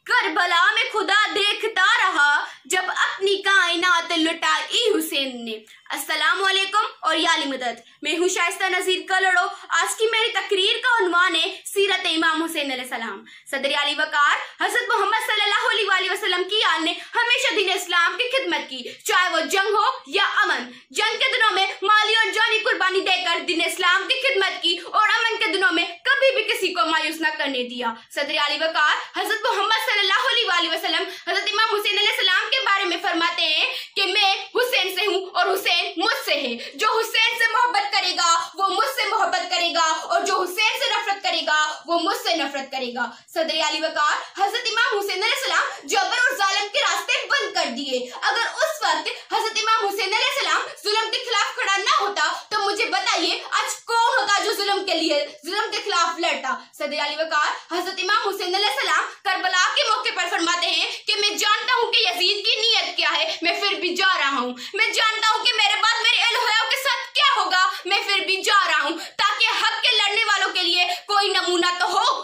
کربلا میں خدا دیکھتا رہا، جب اپنی کائنات لٹائی حسین نے. السلام علیکم اور یا علی مدد. میں ہوں شائستہ نذیر کلڑو. آج کی میری تقریر کا عنوان ہے سیرت امام حسین علیہ السلام. صدر علی وقار حضرت محمد صلی اللہ علیہ وسلم کی آل نے ہمیشہ دین اسلام کی خدمت کی، چاہے وہ جنگ ہو یا امن. جنگ کے دنوں میں مالی اور جانی قربانی دے کر دین اسلام کی خدمت کی، اور امن کے دنوں میں کبھی بھی کسی کو مایوس نہ کرنے دیا. صدر علی وقار حضرت محمد صلی اللہ علیہ وسلم حضرت امام حسین علیہ السلام کے بارے میں فرماتے ہیں کہ میں حسین سے ہوں اور حسین مجھ سے ہے. جو حسین سے محبت کرے گا وہ مجھ سے محبت کرے گا، اور جو حسین سے نفرت کرے گا وہ مجھ سے نفرت کرے گا. صدر علی وقار حضرت امام حسین علیہ السلام جبر اور ظالم کے راستے بند کر دیے. اگر اس وقت حضرت امام حسین علیہ السلام ظلم کے خلاف کھڑا نہ ہوتا تو مجھے بتائیے آج کون ہوتا جو ظلم کے خلاف لڑتا. صدر علی وقار حضرت امام حسین علیہ السلام کربلا کے موقع پر فرماتے ہیں کہ میں جانتا ہوں کہ یزید کی نیت کیا ہے، میں پھر بھی جا رہا ہوں. میں جانتا ہوں کہ میرے بعد میرے الہیوں کے ساتھ کیا ہوگا، میں پھر بھی جا رہا ہوں، تاکہ حق کے لڑنے والوں کے لیے کوئی نمونہ تو ہو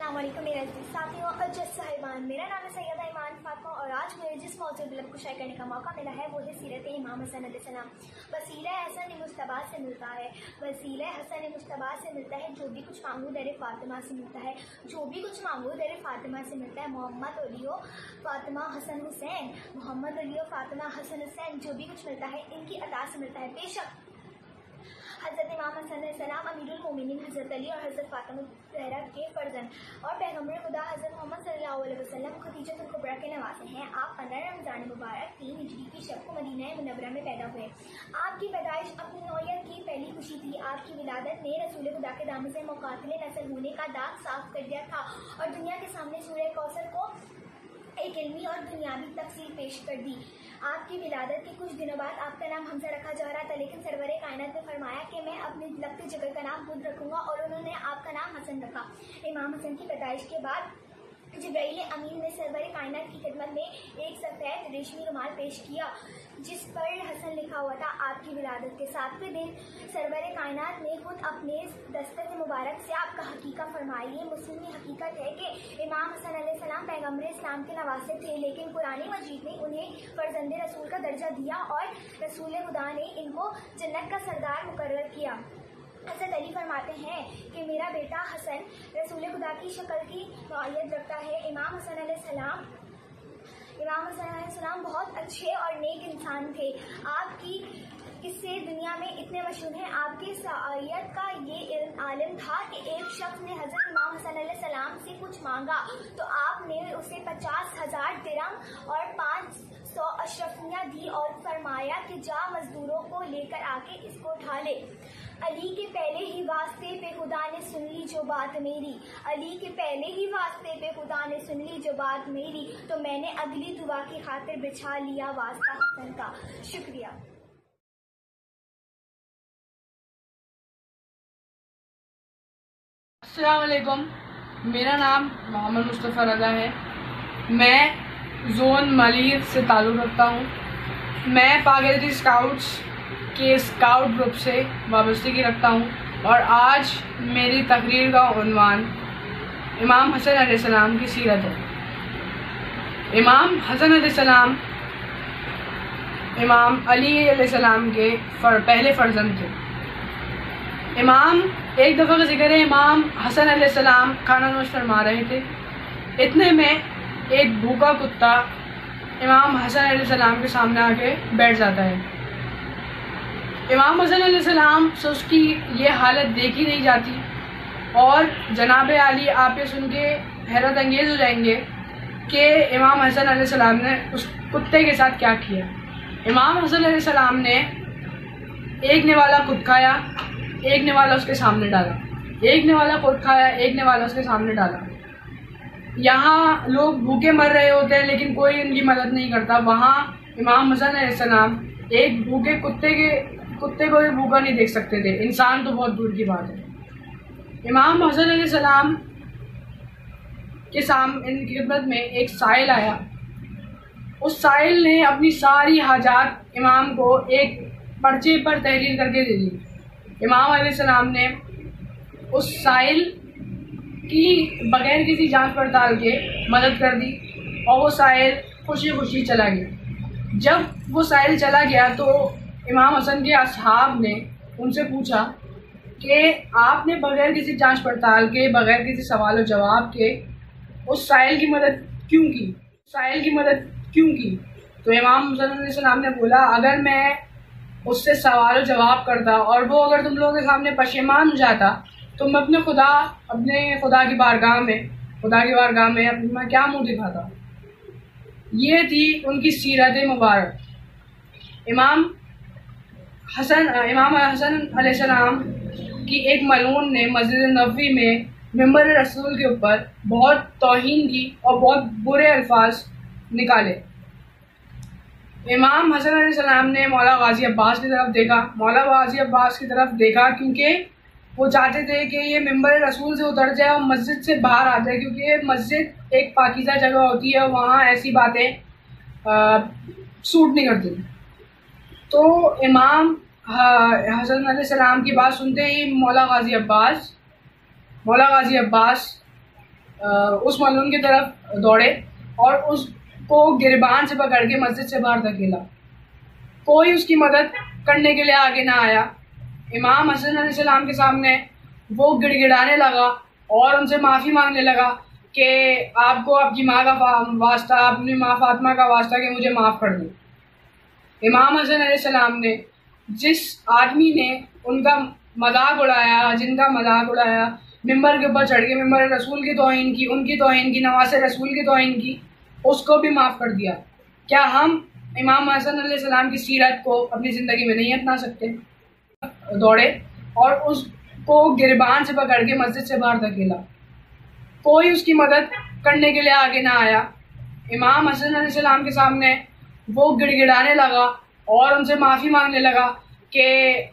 السلام علیکم میرے عزیز ساتھیوں اور جس صاحبان، میرا نام ہے سیدہ ایمان فاطمہ اور آج مجھے جس موضوع پر لب کشائی کرنے کا موقع ملا ہے وہ ہے سیرت امام حسن علیہ السلام۔ وسیلہ حسن مصطفیٰ سے ملتا ہے، وسیلہ حسن مصطفیٰ سے ملتا ہے، جو بھی کچھ مانگو در فاطمہ سے ملتا ہے، جو بھی کچھ مانگو در فاطمہ سے ملتا ہے۔ محمد علی و فاطمہ حسن حسین، محمد علی و فاطمہ حسن حسین، جو بھی کچھ ملتا ہے ان کی عطا سے ملتا ہے۔ بے شک حضرت امام حسن علیہ السلام امیر المومنین حضرت علی اور حضرت فاطمہ زہرا کے فرزند اور پیغمبر خدا حضرت محمد صلی اللہ علیہ وسلم خدیجۃ الکبریٰ کے نواسے ہیں۔ آپ 15 رمضان مبارک 3 ہجری کی شب کو مدینہ منورہ میں پیدا ہوئے۔ آپ کی پیدائش اپنی نوعیت کی پہلی خوشی تھی۔ آپ کی ولادت نے رسول خدا کے دامن سے مقاتل نسل ہونے کا داغ صاف کر دیا تھا اور دنیا کے سامنے سورہ کوثر کو ایک علمی اور دنیاوی تفصیل پیش کر دی۔ آپ کی ولادت کے کچھ دنوں بعد آپ کا نام حمزہ رکھا جا رہا تھا، لیکن سرور کائنات نے فرمایا کہ میں اپنے لگتے جگر کا نام بدھ رکھوں گا اور انہوں نے آپ کا نام حسن رکھا۔ امام حسن کی پیدائش کے بعد جبرائیل امین نے سرور کائنات کی خدمت میں ایک سفید ریشمی رومال پیش کیا جس پر حسن لکھا ہوا تھا۔ آپ کی ولادت کے 7ویں دن سرور کائنات نے خود اپنے دستخط مبارک سے آپ کا حقیقہ فرمایا۔ یہ مسلم حقیقت ہے کہ امام حسن علیہ السلام پیغمبر اسلام کے نواسے تھے، لیکن قرآن مجید نے انہیں فرزند رسول کا درجہ دیا اور رسول خدا نے ان کو جنت کا سردار مقرر کیا۔ حضرت علی فرماتے ہیں کہ میرا بیٹا حسن رسول خدا کی شکل کی نوعیت رکھتا ہے۔ امام حسن علیہ السلام بہت اچھے اور نیک انسان تھے۔ آپ کی قصے دنیا میں اتنے مشہور ہیں۔ آپ کی سعادت کا یہ عالم تھا کہ ایک شخص نے حضرت امام حسن علیہ السلام سے کچھ مانگا تو آپ نے اسے 50,000 درہم اور 500 اشرفیاں دی اور فرمایا کہ جا مزدوروں کو لے کر آ کے اس کو اٹھا لے۔ علی کے پہلے ہی واسطے پہ خدا نے سن لی جو بات میری، علی کے پہلے ہی واسطے پہ خدا نے سن لی جو بات میری، تو میں نے اگلی دعا کی خاطر بچھا لیا واسطہ حسن کا۔ شکریہ۔ السلام علیکم، میرا نام محمد مصطفیٰ رضا ہے۔ میں زون مالیر سے تعلق رکھتا ہوں۔ میں پاکستانی اسکاؤٹس کے اسکاؤٹ گروپ سے وابستگی رکھتا ہوں اور آج میری تقریر کا عنوان امام حسن علیہ السلام کی سیرت ہے۔ امام حسن علیہ السلام امام علی علیہ السلام کے پہلے فرزند تھے۔ امام ایک دفعہ کا ذکر ہے، امام حسن علیہ السلام کھانا نوش فرما رہے تھے، اتنے میں ایک بھوکا کتا امام حسن علیہ السلام کے سامنے آ کے بیٹھ جاتا ہے۔ امام حسن علیہ السلام سے اس کی یہ حالت دیکھی نہیں جاتی اور جناب علی آپ یہ سن کے حیرت انگیز ہو جائیں گے کہ امام حسن علیہ السلام نے اس کتے کے ساتھ کیا کیا۔ امام حسن علیہ السلام نے ایک نوالا خود کھایا، ایک نوالا اس کے سامنے ڈالا، ایک نوالا خود کھایا، ایک نوالا اس کے سامنے ڈالا۔ یہاں لوگ بھوکے مر رہے ہوتے ہیں لیکن کوئی ان کی مدد نہیں کرتا، وہاں امام حسن علیہ السلام ایک بھوکے کتے کو بھی بھوکا نہیں دیکھ سکتے تھے، انسان تو بہت دور کی بات ہے۔ امام حسن علیہ السلام کے سامنے ان کی خدمت میں ایک سائل آیا، اس سائل نے اپنی ساری حاجات امام کو ایک پرچے پر تحریر کر کے دے دی۔ امام علیہ السلام نے اس سائل کی بغیر کسی جانچ پڑتال کے مدد کر دی اور وہ سائل خوشی خوشی چلا گیا۔ جب وہ سائل چلا گیا تو امام حسن کے اصحاب نے ان سے پوچھا کہ آپ نے بغیر کسی جانچ پڑتال کے، بغیر کسی سوال و جواب کے اس سائل کی مدد کیوں کی؟ تو امام حسن علیہ السلام نے بولا اگر میں اس سے سوال و جواب کرتا اور وہ اگر تم لوگوں کے سامنے پشیمان ہو جاتا تو میں اپنے خدا کی بارگاہ میں میں کیا منہ دکھاتا۔ یہ تھی ان کی سیرت مبارک۔ امام حسن علیہ السلام کی ایک ملعون نے مسجد نبوی میں ممبر رسول کے اوپر بہت توہین کی اور بہت برے الفاظ نکالے۔ امام حسن علیہ السلام نے مولا غازی عباس کی طرف دیکھا کیونکہ وہ چاہتے تھے کہ یہ ممبر رسول سے اتر جائے اور مسجد سے باہر آ جائے، کیونکہ مسجد ایک پاکیزہ جگہ ہوتی ہے، وہاں ایسی باتیں سوٹ نہیں کرتی۔ تو امام حسن علیہ السلام کی بات سنتے ہی مولا غازی عباس اس ملعون کی طرف دوڑے اور اس کو گریبان سے پکڑ کے مسجد سے باہر دھکیلا۔ کوئی اس کی مدد کرنے کے لیے آگے نہ آیا۔ امام حسن علیہ السلام کے سامنے وہ گڑ گڑانے لگا اور ان سے معافی مانگنے لگا کہ آپ کو آپ کی ماں کا واسطہ، اپنی ماں فاطمہ کا واسطہ کہ مجھے معاف کر دیں۔ امام حسن علیہ السلام نے جس آدمی نے ان کا مذاق اڑایا، جن کا مذاق اڑایا، ممبر کے اوپر چڑھ کے ممبر رسول کی توہین کی، ان کی توہین کی، نواز رسول کی توہین کی، اس کو بھی معاف کر دیا۔ کیا ہم امام حسن علیہ السلام کی سیرت کو اپنی زندگی میں نہیں اپنا سکتے؟ دوڑے اور اس کو گریبان سے پکڑ کے مسجد سے باہر دھکیلا۔ کوئی اس کی مدد کرنے کے لیے آگے نہ آیا۔ امام حسن علیہ السلام کے سامنے وہ گڑ گڑانے لگا اور ان سے معافی مانگنے لگا کہ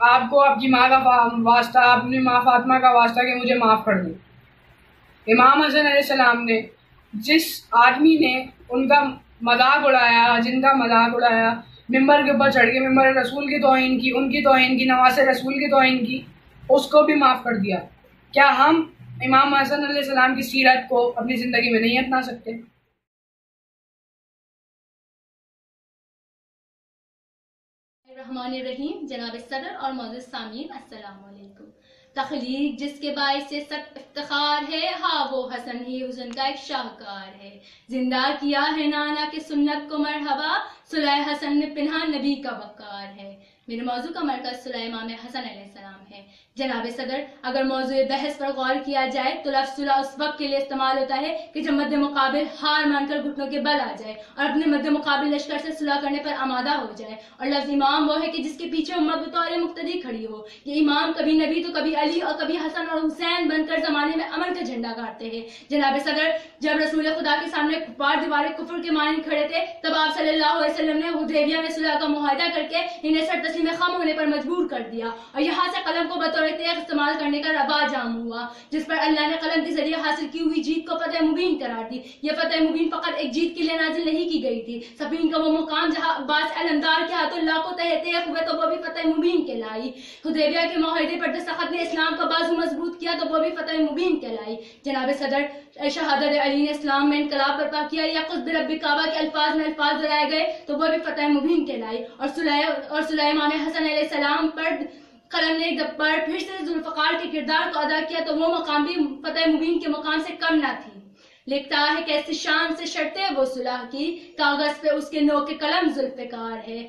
آپ کو آپ کی ماں کا واسطہ، اپنی ماں فاطمہ کا واسطہ کہ مجھے معاف کر دیں۔ امام حسن علیہ السلام نے جس آدمی نے ان کا مذاق اڑایا، جن کا مذاق اڑایا، ممبر کے اوپر چڑھ کے ممبر رسول کی توہین کی، ان کی توہین کی، نواز رسول کی توہین کی، اس کو بھی معاف کر دیا۔ کیا ہم امام حسن علیہ السلام کی سیرت کو اپنی زندگی میں نہیں اپنا سکتے؟ الرحمن الرحیم۔ جناب صدر اور معزز سامعین السلام علیکم۔ تخلیق جس کے باعث سے سب افتخار ہے، ہاں وہ حسن ہی حسن کا ایک شاہکار ہے۔ زندہ کیا ہے نانا کے سنت کو مرحبا، صلح حسن نے پنہا نبی کا وقار ہے۔ میرے موضوع کا مرکز صلح امام حسن علیہ السلام ہے۔ جناب صدر، اگر موضوع بحث پر غور کیا جائے تو لفظ صلح اس وقت کے لیے استعمال ہوتا ہے کہ جب مد مقابل ہار مان کر گھٹنوں کے بل آ جائے اور اپنے مد مقابل لشکر سے صلح کرنے پر آمادہ ہو جائے، اور لفظ امام وہ ہے کہ جس کے پیچھے امت بطور مقتدی کھڑی ہو۔ یہ امام کبھی نبی تو کبھی علی اور کبھی حسن اور حسین بن کر زمانے میں امن کا جھنڈا گاڑتے ہیں۔ جناب صدر، جب رسول خدا کے سامنے کفار دیوار کفر کے مانند کھڑے تھے، تب آپ صلی اللہ علیہ وسلم نے حدیبیہ میں صلح کا معاہدہ کر کے انہیں سر تسلیم خم ہونے پر مجبور کر دیا، اور یہاں سے قلم کو بطور تیغ استعمال کرنے کا رواج عام ہوا، جس پر اللہ نے قلم کے ذریعے حاصل کی ہوئی جیت کو فتح مبین قرار دی۔ یہ فتح مبین فقط ایک جیت کے لیے نازل نہیں کی گئی تھی، صفین کا وہ مقام جہاں عباس علمدار کے ہاتھوں لاکھوں تہتے ہوئے تو وہ بھی فتح مبین کہلائی۔ حدیبیہ کے معاہدے پر دستخط نے اسلام کا بازو مضبوط کیا تو وہ بھی فتح مبین کہلائی۔ جناب صدر، شہادت علی نے اسلام میں انقلاب برپا کیا، یا خود برب کعبہ کے الفاظ میں الفاظ دہرائے گئے تو وہ بھی فتح مبین کہلائی، اور صلح امام حسن علیہ السلام پر قلم نے ایک بار پھر سے ذوالفقار کے کردار کو ادا کیا تو وہ مقام بھی فتح مبین کے مقام سے کم نہ تھی۔ لکھتا ہے کیسی شان سے شرطیں وہ صلح کی، کاغذ پہ اس کے نوک قلم ذوالفقار ہے،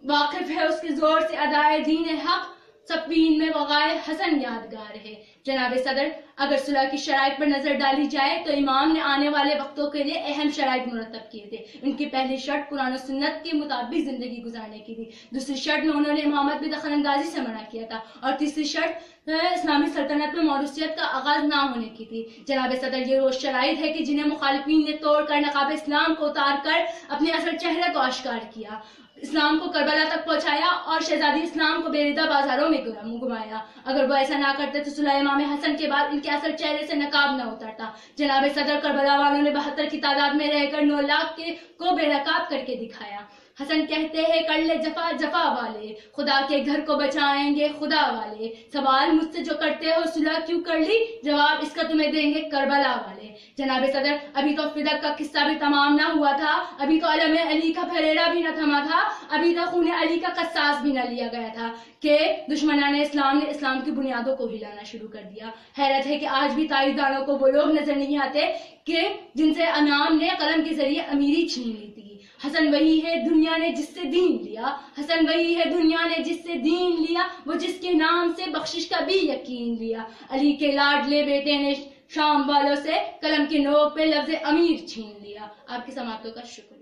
واقف ہے اس کے زور سے ادائے دین حق، صفین میں وقائے حسن یادگار ہے۔ جناب صدر، اگر صلح کی شرائط پر نظر ڈالی جائے تو امام نے آنے والے وقتوں کے لیے اہم شرائط مرتب کیے تھے۔ ان کی پہلی شرط قرآن و سنت کے مطابق زندگی گزارنے کی تھی، دوسری شرط میں انہوں نے امامت میں دخل اندازی سے منع کیا تھا، اور تیسری شرط اسلامی سلطنت میں موروثیت کا آغاز نہ ہونے کی تھی۔ جناب صدر، یہ وہ شرائط ہے کہ جنہیں مخالفین نے توڑ کر نقاب اسلام کو اتار کر اپنے اصل چہرے کو آشکار کیا، اسلام کو کربلا تک پہنچایا اور شہزادی اسلام کو بے ردا بازاروں میں گھمایا۔ اگر وہ ایسا نہ کرتے تو صلح امام حسن کے بعد ان کے اصل چہرے سے نقاب نہ اترتا۔ جناب صدر، کربلا والوں نے 72 کی تعداد میں رہ کر 9 لاکھ کو بے نقاب کر کے دکھایا۔ حسن کہتے ہیں کر لے جفا جفا والے، خدا کے گھر کو بچائیں گے خدا والے، سوال مجھ سے جو کرتے ہو صلح کیوں کر لی، جواب اس کا تمہیں دیں گے کربلا والے۔ جناب صدر، ابھی تو فدق کا قصہ بھی تمام نہ ہوا تھا، ابھی تو علم علی کا پھریرا بھی نہ تھما تھا، ابھی تو خون علی کا قصاص بھی نہ لیا گیا تھا کہ دشمنان اسلام نے اسلام کی بنیادوں کو ہلانا شروع کر دیا۔ حیرت ہے کہ آج بھی تاریخ دانوں کو وہ لوگ نظر نہیں آتے کہ جن سے امام نے قلم کے ذریعے امیری چھین لی تھی۔ حسن وہی ہے دنیا نے جس سے دین لیا، حسن وہی ہے دنیا نے جس سے دین لیا، وہ جس کے نام سے بخشش کا بھی یقین لیا۔ علی کے لاڈلے بیٹے نے شام والوں سے قلم کے نوک پہ لفظ امیر چھین لیا۔ آپ کی سماعتوں کا شکریہ۔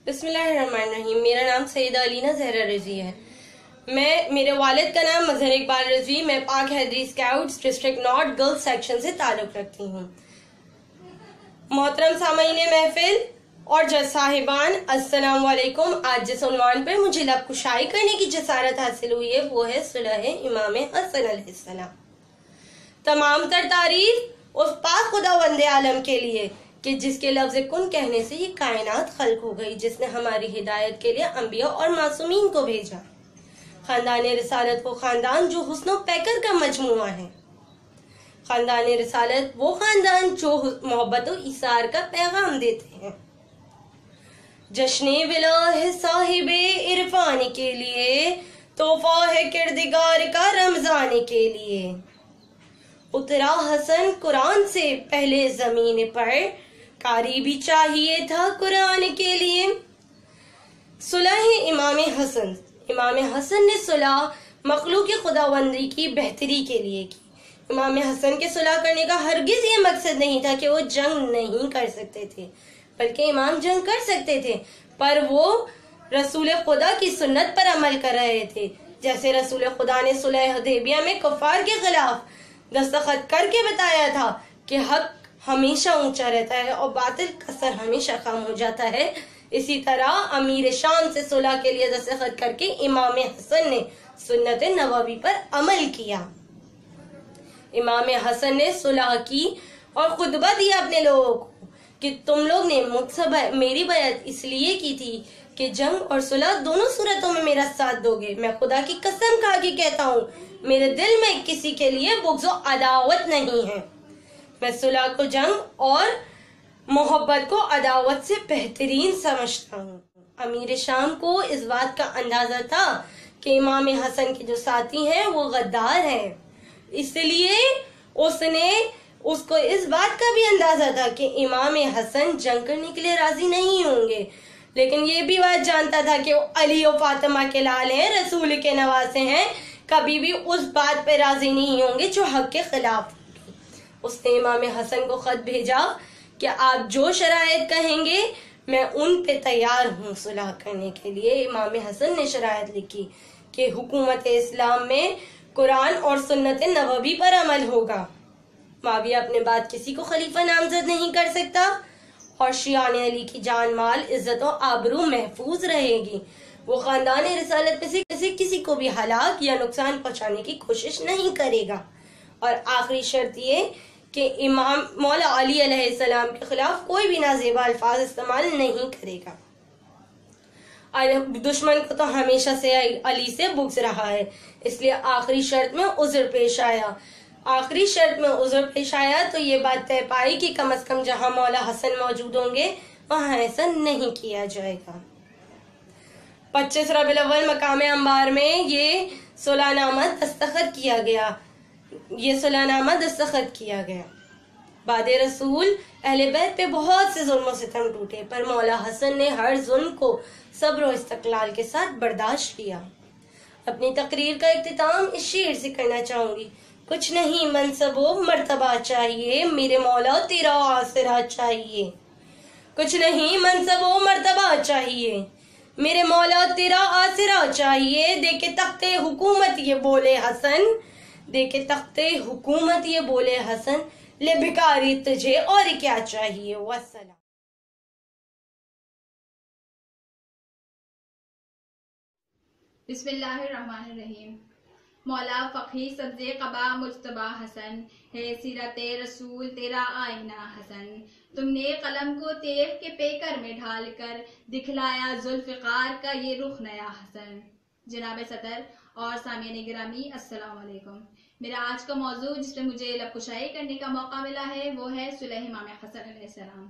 بسم اللہ الرحمن الرحیم۔ میرا نام سیدہ علینا زہرا رضوی ہے۔ میرے والد کا نام مظہر اقبال رضوی، میں Pak Haidri scouts district north girls section سے تعلق رکھتی ہوں۔ محترم سامعین محفل اور جج صاحبان، السلام علیکم۔ آج جس عنوان پر مجھے لب کشائی کرنے کی جسارت حاصل ہوئی ہے وہ ہے صلح امام حسن علیہ السلام۔ تمام تر تعریف اس پاک خداوند عالم کے لیے کہ جس کے لفظ کن کہنے سے یہ کائنات خلق ہو گئی، جس نے ہماری ہدایت کے لیے انبیاء اور معصومین کو بھیجا۔ خاندان رسالت وہ خاندان جو حسن و پیکر کا مجموعہ ہے. خاندان رسالت وہ خاندان جو محبت و ایثار کا پیغام دیتے ہیں. جشن ولا ہے صاحب عرفان کے لیے، تحفہ ہے کردگار کا رمضان کے لیے. اترا حسن قرآن سے پہلے زمین پر، قاری بھی چاہیے تھا قرآن کے لیے. صلح امام حسن. امام حسن نے صلح مخلوق خداوندی کی بہتری کے لیے کی. امام حسن کے صلح کرنے کا ہرگز یہ مقصد نہیں تھا کہ وہ جنگ نہیں کر سکتے تھے، بلکہ امام جنگ کر سکتے تھے، پر وہ رسول خدا کی سنت پر عمل کر رہے تھے. جیسے رسول خدا نے صلح حدیبیہ میں کفار کے خلاف دستخط کر کے بتایا تھا کہ حق ہمیشہ اونچا رہتا ہے اور باطل کا سر ہمیشہ خام ہو جاتا ہے، اسی طرح امیر شام سے صلح کے لیے دستخط کر کے امام حسن نے سنت نبوی پر عمل کیا. امام حسن نے صلح کی اور خطبہ دیا اپنے لوگوں کو کہ تم لوگ نے مجھ سے میری بیعت اس لیے کی تھی کہ جنگ اور صلح دونوں صورتوں میں میرا ساتھ دو گے. میں خدا کی قسم کھا کے کہتا ہوں، میرے دل میں کسی کے لیے بغض و عداوت نہیں ہے. میں صلح کو جنگ اور محبت کو عداوت سے بہترین سمجھتا ہوں. امیر شام کو اس بات کا اندازہ تھا کہ امام حسن کے جو ساتھی ہیں وہ غدار ہیں، اس لیے اس کو اس بات کا بھی اندازہ تھا کہ امام حسن جنگ کرنے کے لیے راضی نہیں ہوں گے. لیکن یہ بھی بات جانتا تھا کہ وہ علی و فاطمہ کے لال ہیں، رسول کے نواسے ہیں، کبھی بھی اس بات پہ راضی نہیں ہوں گے جو حق کے خلاف. اس نے امام حسن کو خط بھیجا کہ آپ جو شرائط کہیں گے میں ان پہ تیار ہوں صلح کرنے کے لیے. امام حسن نے شرائط لکھی کہ حکومت اسلام میں قرآن اور سنت نبوی پر عمل ہوگا. معاویہ اپنے بعد کسی کو خلیفہ نامزد نہیں کر سکتا اور شیعان علی کی جان مال عزت و آبرو محفوظ رہے گی. وہ خاندان رسالت میں سے کسی کو بھی ہلاک یا نقصان پہنچانے کی کوشش نہیں کرے گا. اور آخری شرط یہ کہ امام مولا علی علیہ السلام کے خلاف کوئی بھی نازیبا الفاظ استعمال نہیں کرے گا. دشمن کو تو ہمیشہ سے علی سے بغض رہا ہے، اس لیے آخری شرط میں عذر پیش آیا تو یہ بات طے پائی کہ کم از کم جہاں مولا حسن موجود ہوں گے وہاں ایسا نہیں کیا جائے گا. 25 ربیع الاول مقام انبار میں یہ صلح نامہ دستخط کیا گیا. بعد رسول اہل بیت پہ بہت سے ظلم و ستم ٹوٹے، پر مولا حسن نے ہر ظلم کو صبر و استقلال کے ساتھ برداشت کیا. اپنی تقریر کا اختتام اس شعر سے کرنا چاہوں گی. کچھ نہیں منصب و مرتبہ چاہیے، میرے مولا تیرا آسرا چاہیے. کچھ نہیں منصب و مرتبہ چاہیے، میرے مولا تیرا آسرا چاہیے. دے کے تخت حکومت یہ بولے حسن، لے بھکاری تجھے اور کیا چاہیے. والسلام. بسم اللہ الرحمن الرحیم. مولا فقی سبز قبا مجتبہ حسن ہے، سیرت رسول تیرا آئینہ حسن. تم نے قلم کو تیغ کے پیکر میں ڈھال کر دکھلایا ذوالفقار کا یہ رخ نیا حسن. جناب صدر اور سامعین گرامی السلام علیکم. میرا آج کا موضوع جس پہ مجھے لب کشائی کرنے کا موقع ملا ہے وہ ہے صلح امام حسن علیہ السلام.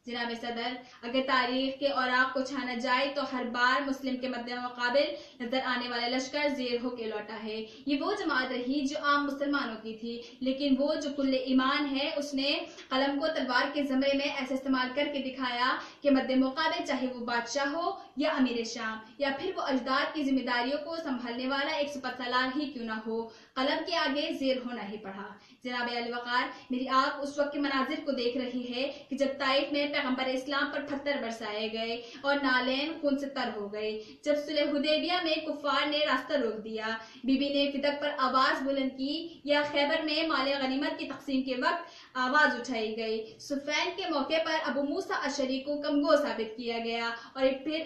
جناب صدر، اگر تاریخ کے اوراق کو چھانا جائے تو ہر بار مسلم کے مد مقابل نظر آنے والا لشکر زیر ہو کے لوٹا ہے. یہ وہ جماعت رہی جو عام مسلمانوں کی تھی، لیکن وہ جو کل ایمان ہے اس نے قلم کو تلوار کے زمرے میں ایسے استعمال کر کے دکھایا کہ مد مقابل چاہے وہ بادشاہ ہو یا امیر شام یا پھر وہ اجداد کی ذمہ داریوں کو سنبھالنے والا ایک سپرسالار ہی کیوں نہ ہو، قلم کے آگے زیر ہونا ہی پڑا. جناب علی وقار، میری آنکھ اس وقت کے مناظر کو دیکھ رہی ہے کہ جب طائف میں پیغمبر اسلام پر پتھر برسائے گئے اور نالین خون سے تر ہو گئے، جب صلح حدیبیہ میں کفار نے راستہ روک دیا، بی بی نے فدق پر آواز بلند کی، یا خیبر میں مال غنیمت کی تقسیم کے وقت آواز اٹھائی گئی. صفین کے موقع پر ابو موسیٰ اشعری کو کمگو ثابت کیا گیا اور پھر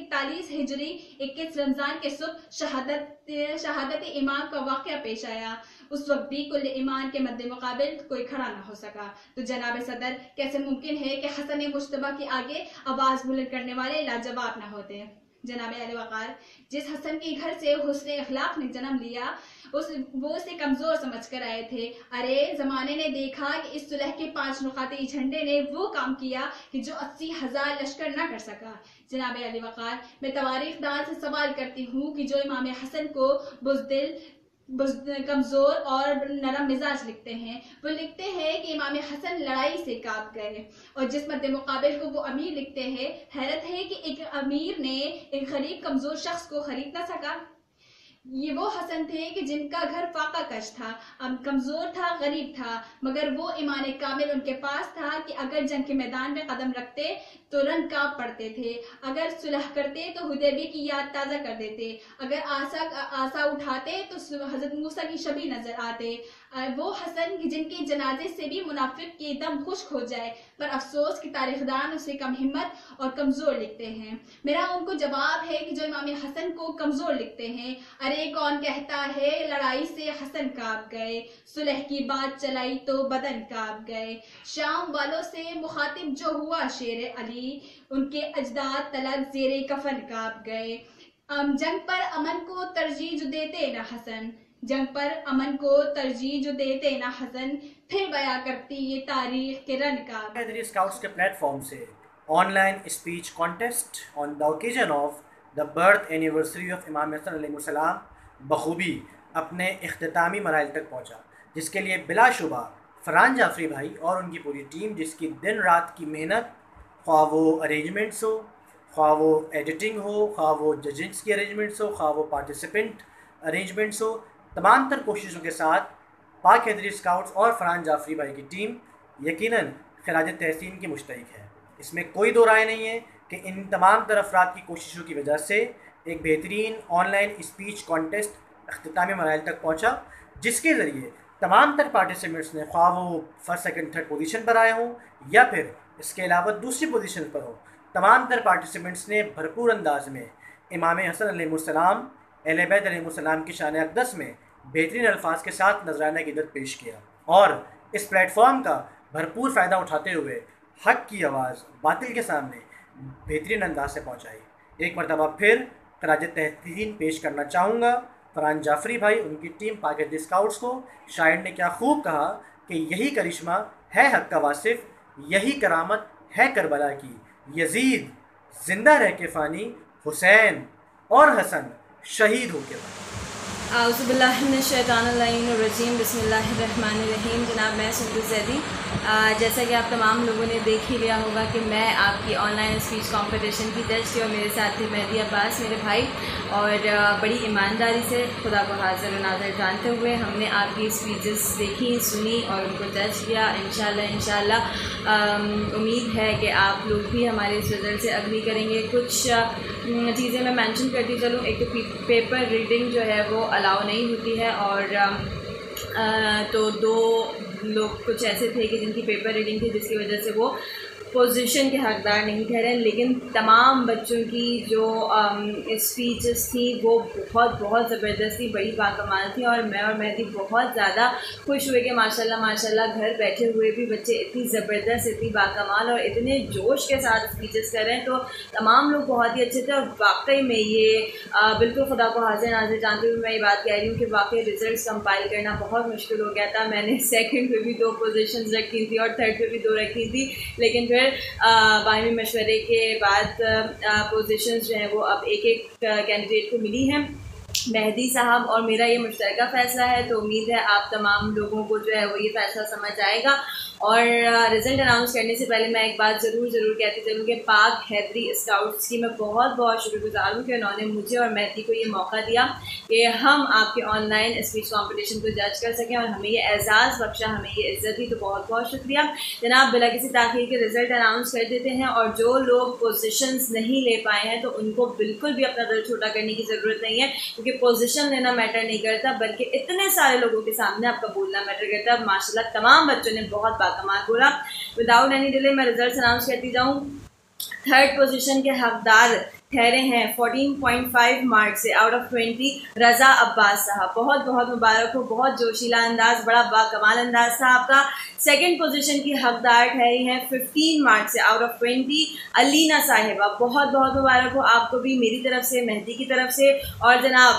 41 ہجری 21 رمضان کے صبح شہادت امام کا واقعہ پیش آیا. اس وقت بھی کل ایمان کے مد مقابل کوئی کھڑا نہ ہو سکا. تو جناب صدر، کیسے ممکن ہے کہ حسن مجتبیٰ کے آگے آواز بلند کرنے والے لاجواب نہ ہوتے؟ جناب علی وقار، جس حسن کے گھر سے حسن اخلاق نے جنم لیا وہ اسے کمزور سمجھ کر آئے تھے۔ ارے زمانے نے دیکھا کہ اس صلح کے 5 نقاطی جھنڈے نے وہ کام کیا کہ جو 80,000 لشکر نہ کر سکا۔ جناب علی وقار، میں تواریخ دان سے سوال کرتی ہوں کہ جو امام حسن کو بزدل، کمزور اور نرم مزاج لکھتے ہیں، وہ لکھتے ہیں کہ امام حسن لڑائی سے کانپ گئے، اور جس مد مقابل کو وہ امیر لکھتے ہیں، حیرت ہے کہ ایک امیر نے ایک غریب کمزور شخص کو خرید نہ سکا۔ یہ وہ حسن تھے کہ جن کا گھر فاقہ کش تھا، کمزور تھا، غریب تھا، مگر وہ ایمان کامل ان کے پاس تھا کہ اگر جنگ کے میدان میں قدم رکھتے تو رن کانپ پڑتے تھے، اگر صلح کرتے تو حدیبیہ کی یاد تازہ کر دیتے، اگر آسا اٹھاتے تو حضرت موسیٰ کی شبیہ نظر آتے۔ وہ حسن جن کے جنازے سے بھی منافق کی دم خشک ہو جائے، پر افسوس کہ تاریخ دان اسے کم ہمت اور کمزور لکھتے ہیں۔ میرا ان کو جواب ہے کہ جو امام حسن کو کمزور لکھتے ہیں، ارے کون کہتا ہے لڑائی سے حسن کانپ گئے، صلح کی بات چلائی تو بدن کانپ گئے۔ شام والوں سے مخاطب جو ہوا شیر علی، ان کے اجداد تلک زیر کفن کانپ گئے۔ جنگ پر امن کو ترجیح جو دیتے نہ حسن، جنگ پر امن کو ترجیح جو دیتے نہ حسن، پھر بیاں کرتی یہ تاریخ کے رن کا۔ حیدری اسکاؤٹس کے پلیٹ فارم سے online speech contest on the occasion of the birth anniversary of Imam Hasan علیہ السلام بخوبی اپنے اختتامی مراحل تک پہنچا، جس کے لیے بلا شبہ فرحان جعفری بھائی اور ان کی پوری ٹیم، جس کی دن رات کی محنت، خواہ وہ ارینجمنٹس ہو، خواہ وہ ایڈیٹنگ ہو، خواہ وہ ججنگس کی ارینجمنٹس ہو، خواہ وہ پارٹیسپینٹ ارینجمنٹس ہو، تمام تر کوششوں کے ساتھ پاک حیدری اسکاؤٹس اور فرحان جعفری بھائی کی ٹیم یقیناً خراج تحسین کی مستحق ہے۔ اس میں کوئی دو رائے نہیں ہے کہ ان تمام تر افراد کی کوششوں کی وجہ سے ایک بہترین آن لائن اسپیچ کانٹیسٹ اختتامی مراحل تک پہنچا، جس کے ذریعے تمام تر پارٹیسپینٹس نے، خواہ وہ فرسٹ سیکنڈ تھرڈ پوزیشن پر آئے ہوں یا پھر اس کے علاوہ دوسری پوزیشن پر ہو، تمام تر پارٹیسپینٹس نے بھرپور انداز میں امام حسن علیہ السلام، اہل بیت علیہ السلام کی شان اقدس میں بہترین الفاظ کے ساتھ نذرانہ عقیدت پیش کیا، اور اس پلیٹ فارم کا بھرپور فائدہ اٹھاتے ہوئے حق کی آواز باطل کے سامنے بہترین انداز سے پہنچائی۔ ایک مرتبہ پھر خراج تحسین پیش کرنا چاہوں گا فرحان جعفری بھائی، ان کی ٹیم پاک حیدری اسکاؤٹس کو۔ شاعر نے کیا خوب کہا کہ یہی کرشمہ ہے حق کا واصف، یہی کرامت ہے کربلا کی، یزید زندہ رہ کے فانی، حسین اور حسن شہید ہو کے فانی۔ اعوذ باللہ من الشیطان اللعین الرجیم، بسم اللہ الرحمن الرحیم۔ جناب میں سندس زیدی، جیسا کہ آپ تمام لوگوں نے دیکھ ہی لیا ہوگا کہ میں آپ کی آن لائن اسپیچ کمپٹیشن کی جج تھی، اور میرے ساتھ تھے مہدی عباس میرے بھائی، اور بڑی ایمانداری سے خدا کو حاضر و ناظر جانتے ہوئے ہم نے آپ کی اسپیچز دیکھی، سنی اور ان کو جج کیا۔ انشاءاللہ امید ہے کہ آپ لوگ بھی ہمارے اس رزلٹ سے اگری کریں گے۔ کچھ چیزیں میں مینشن کرتی چلوں۔ ایک تو پیپر ریڈنگ جو ہے وہ الاؤ نہیں ہوتی ہے، اور تو 2 لوگ کچھ ایسے تھے کہ جن کی پیپر ریڈنگ تھی، جس کی وجہ سے وہ پوزیشن کے حقدار نہیں ٹھہرے، لیکن تمام بچوں کی جو اسپیچز تھیں وہ بہت زبردست تھی، بڑی باکمال تھی، اور میں اور مہدی بہت زیادہ خوش ہوئے کہ ماشاءاللہ گھر بیٹھے ہوئے بھی بچے اتنی زبردست، اتنی باکمال اور اتنے جوش کے ساتھ اسپیچز کر رہے ہیں۔ تو تمام لوگ بہت ہی اچھے تھے، اور واقعی میں یہ بالکل خدا کو حاضر ناظر جانتے ہوئے میں یہ بات کہہ رہی ہوں کہ واقعی ریزلٹس کمپائل کرنا بہت مشکل ہو گیا تھا۔ میں نے سیکنڈ پہ بھی 2 پوزیشنز رکھی تھی اور تھرڈ پہ بھی 2 رکھی تھی، لیکن پھر باہمی مشورے کے بعد پوزیشنز جو ہیں وہ اب ایک کینڈیڈیٹ کو ملی ہیں، مہدی صاحب اور میرا یہ مشترکہ فیصلہ ہے۔ تو امید ہے آپ تمام لوگوں کو جو ہے وہ یہ فیصلہ سمجھ آئے گا۔ اور رزلٹ اناؤنس کرنے سے پہلے میں ایک بات ضرور کہتی چلوں کہ پاک حیدری اسکاؤٹس کی میں بہت شکر گزار ہوں کہ انہوں نے مجھے اور مہدی کو یہ موقع دیا کہ ہم آپ کے آن لائن اسپیچ کمپٹیشن کو جج کر سکیں، اور ہمیں یہ اعزاز بخشا، ہمیں یہ عزت دی، تو بہت شکریہ جناب۔ بلا کسی تاخیر کے رزلٹ اناؤنس کر دیتے ہیں، اور جو لوگ پوزیشنز نہیں لے پائے ہیں تو ان کو بالکل بھی اپنا دل چھوٹا کرنے کی ضرورت نہیں ہے، کیونکہ پوزیشن لینا میٹر نہیں کرتا، بلکہ اتنے سارے لوگوں کے سامنے آپ کا بولنا میٹر کرتا ہے۔ ماشاءاللہ تمام بچوں نے بہت باکمال بولا۔ وداؤٹ اینی ڈیلے میں ریزلٹس اناؤنس کرتی جاؤں۔ 3rd پوزیشن کے حقدار ٹھہرے ہیں 14.5 مارکس سے آؤٹ آف 20 رضا عباس صاحب. بہت بہت مبارک ہو. بہت جوشیلا انداز, بڑا باکمال انداز تھا آپ کا. سیکنڈ پوزیشن کی حقدار ٹھہری ہیں 15 مارکس سے آؤٹ آف 20 علینا صاحبہ. بہت بہت مبارک ہو آپ کو بھی میری طرف سے, مہدی کی طرف سے. اور جناب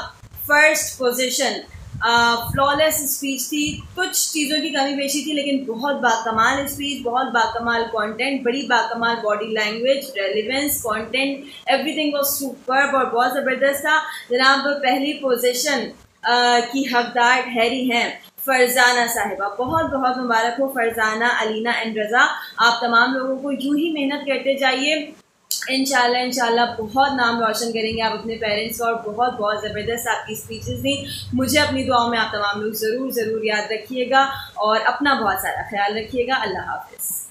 فرسٹ پوزیشن فلالیس اسپیچ تھی. کچھ چیزوں کی کمی بیشی تھی لیکن بہت باکمال اسپیچ, بہت باکمال کانٹینٹ, بڑی باکمال body language, relevance, content, everything was superb اور بہت زبردست تھا. جناب پہلی پوزیشن کی حقدار ٹھہری ہیں فرزانہ صاحبہ. بہت بہت مبارک ہو فرزانہ, علینا اینڈ رضا. آپ تمام لوگوں کو یوں ہی محنت کرتے جائیے. انشاءاللہ بہت نام روشن کریں گے آپ اپنے پیرنٹس کا. اور بہت بہت زبردست آپ کی اسپیچز تھیں. مجھے اپنی دعاؤں میں آپ تمام لوگ ضرور ضرور یاد رکھیے گا اور اپنا بہت سارا خیال رکھیے گا. اللہ حافظ.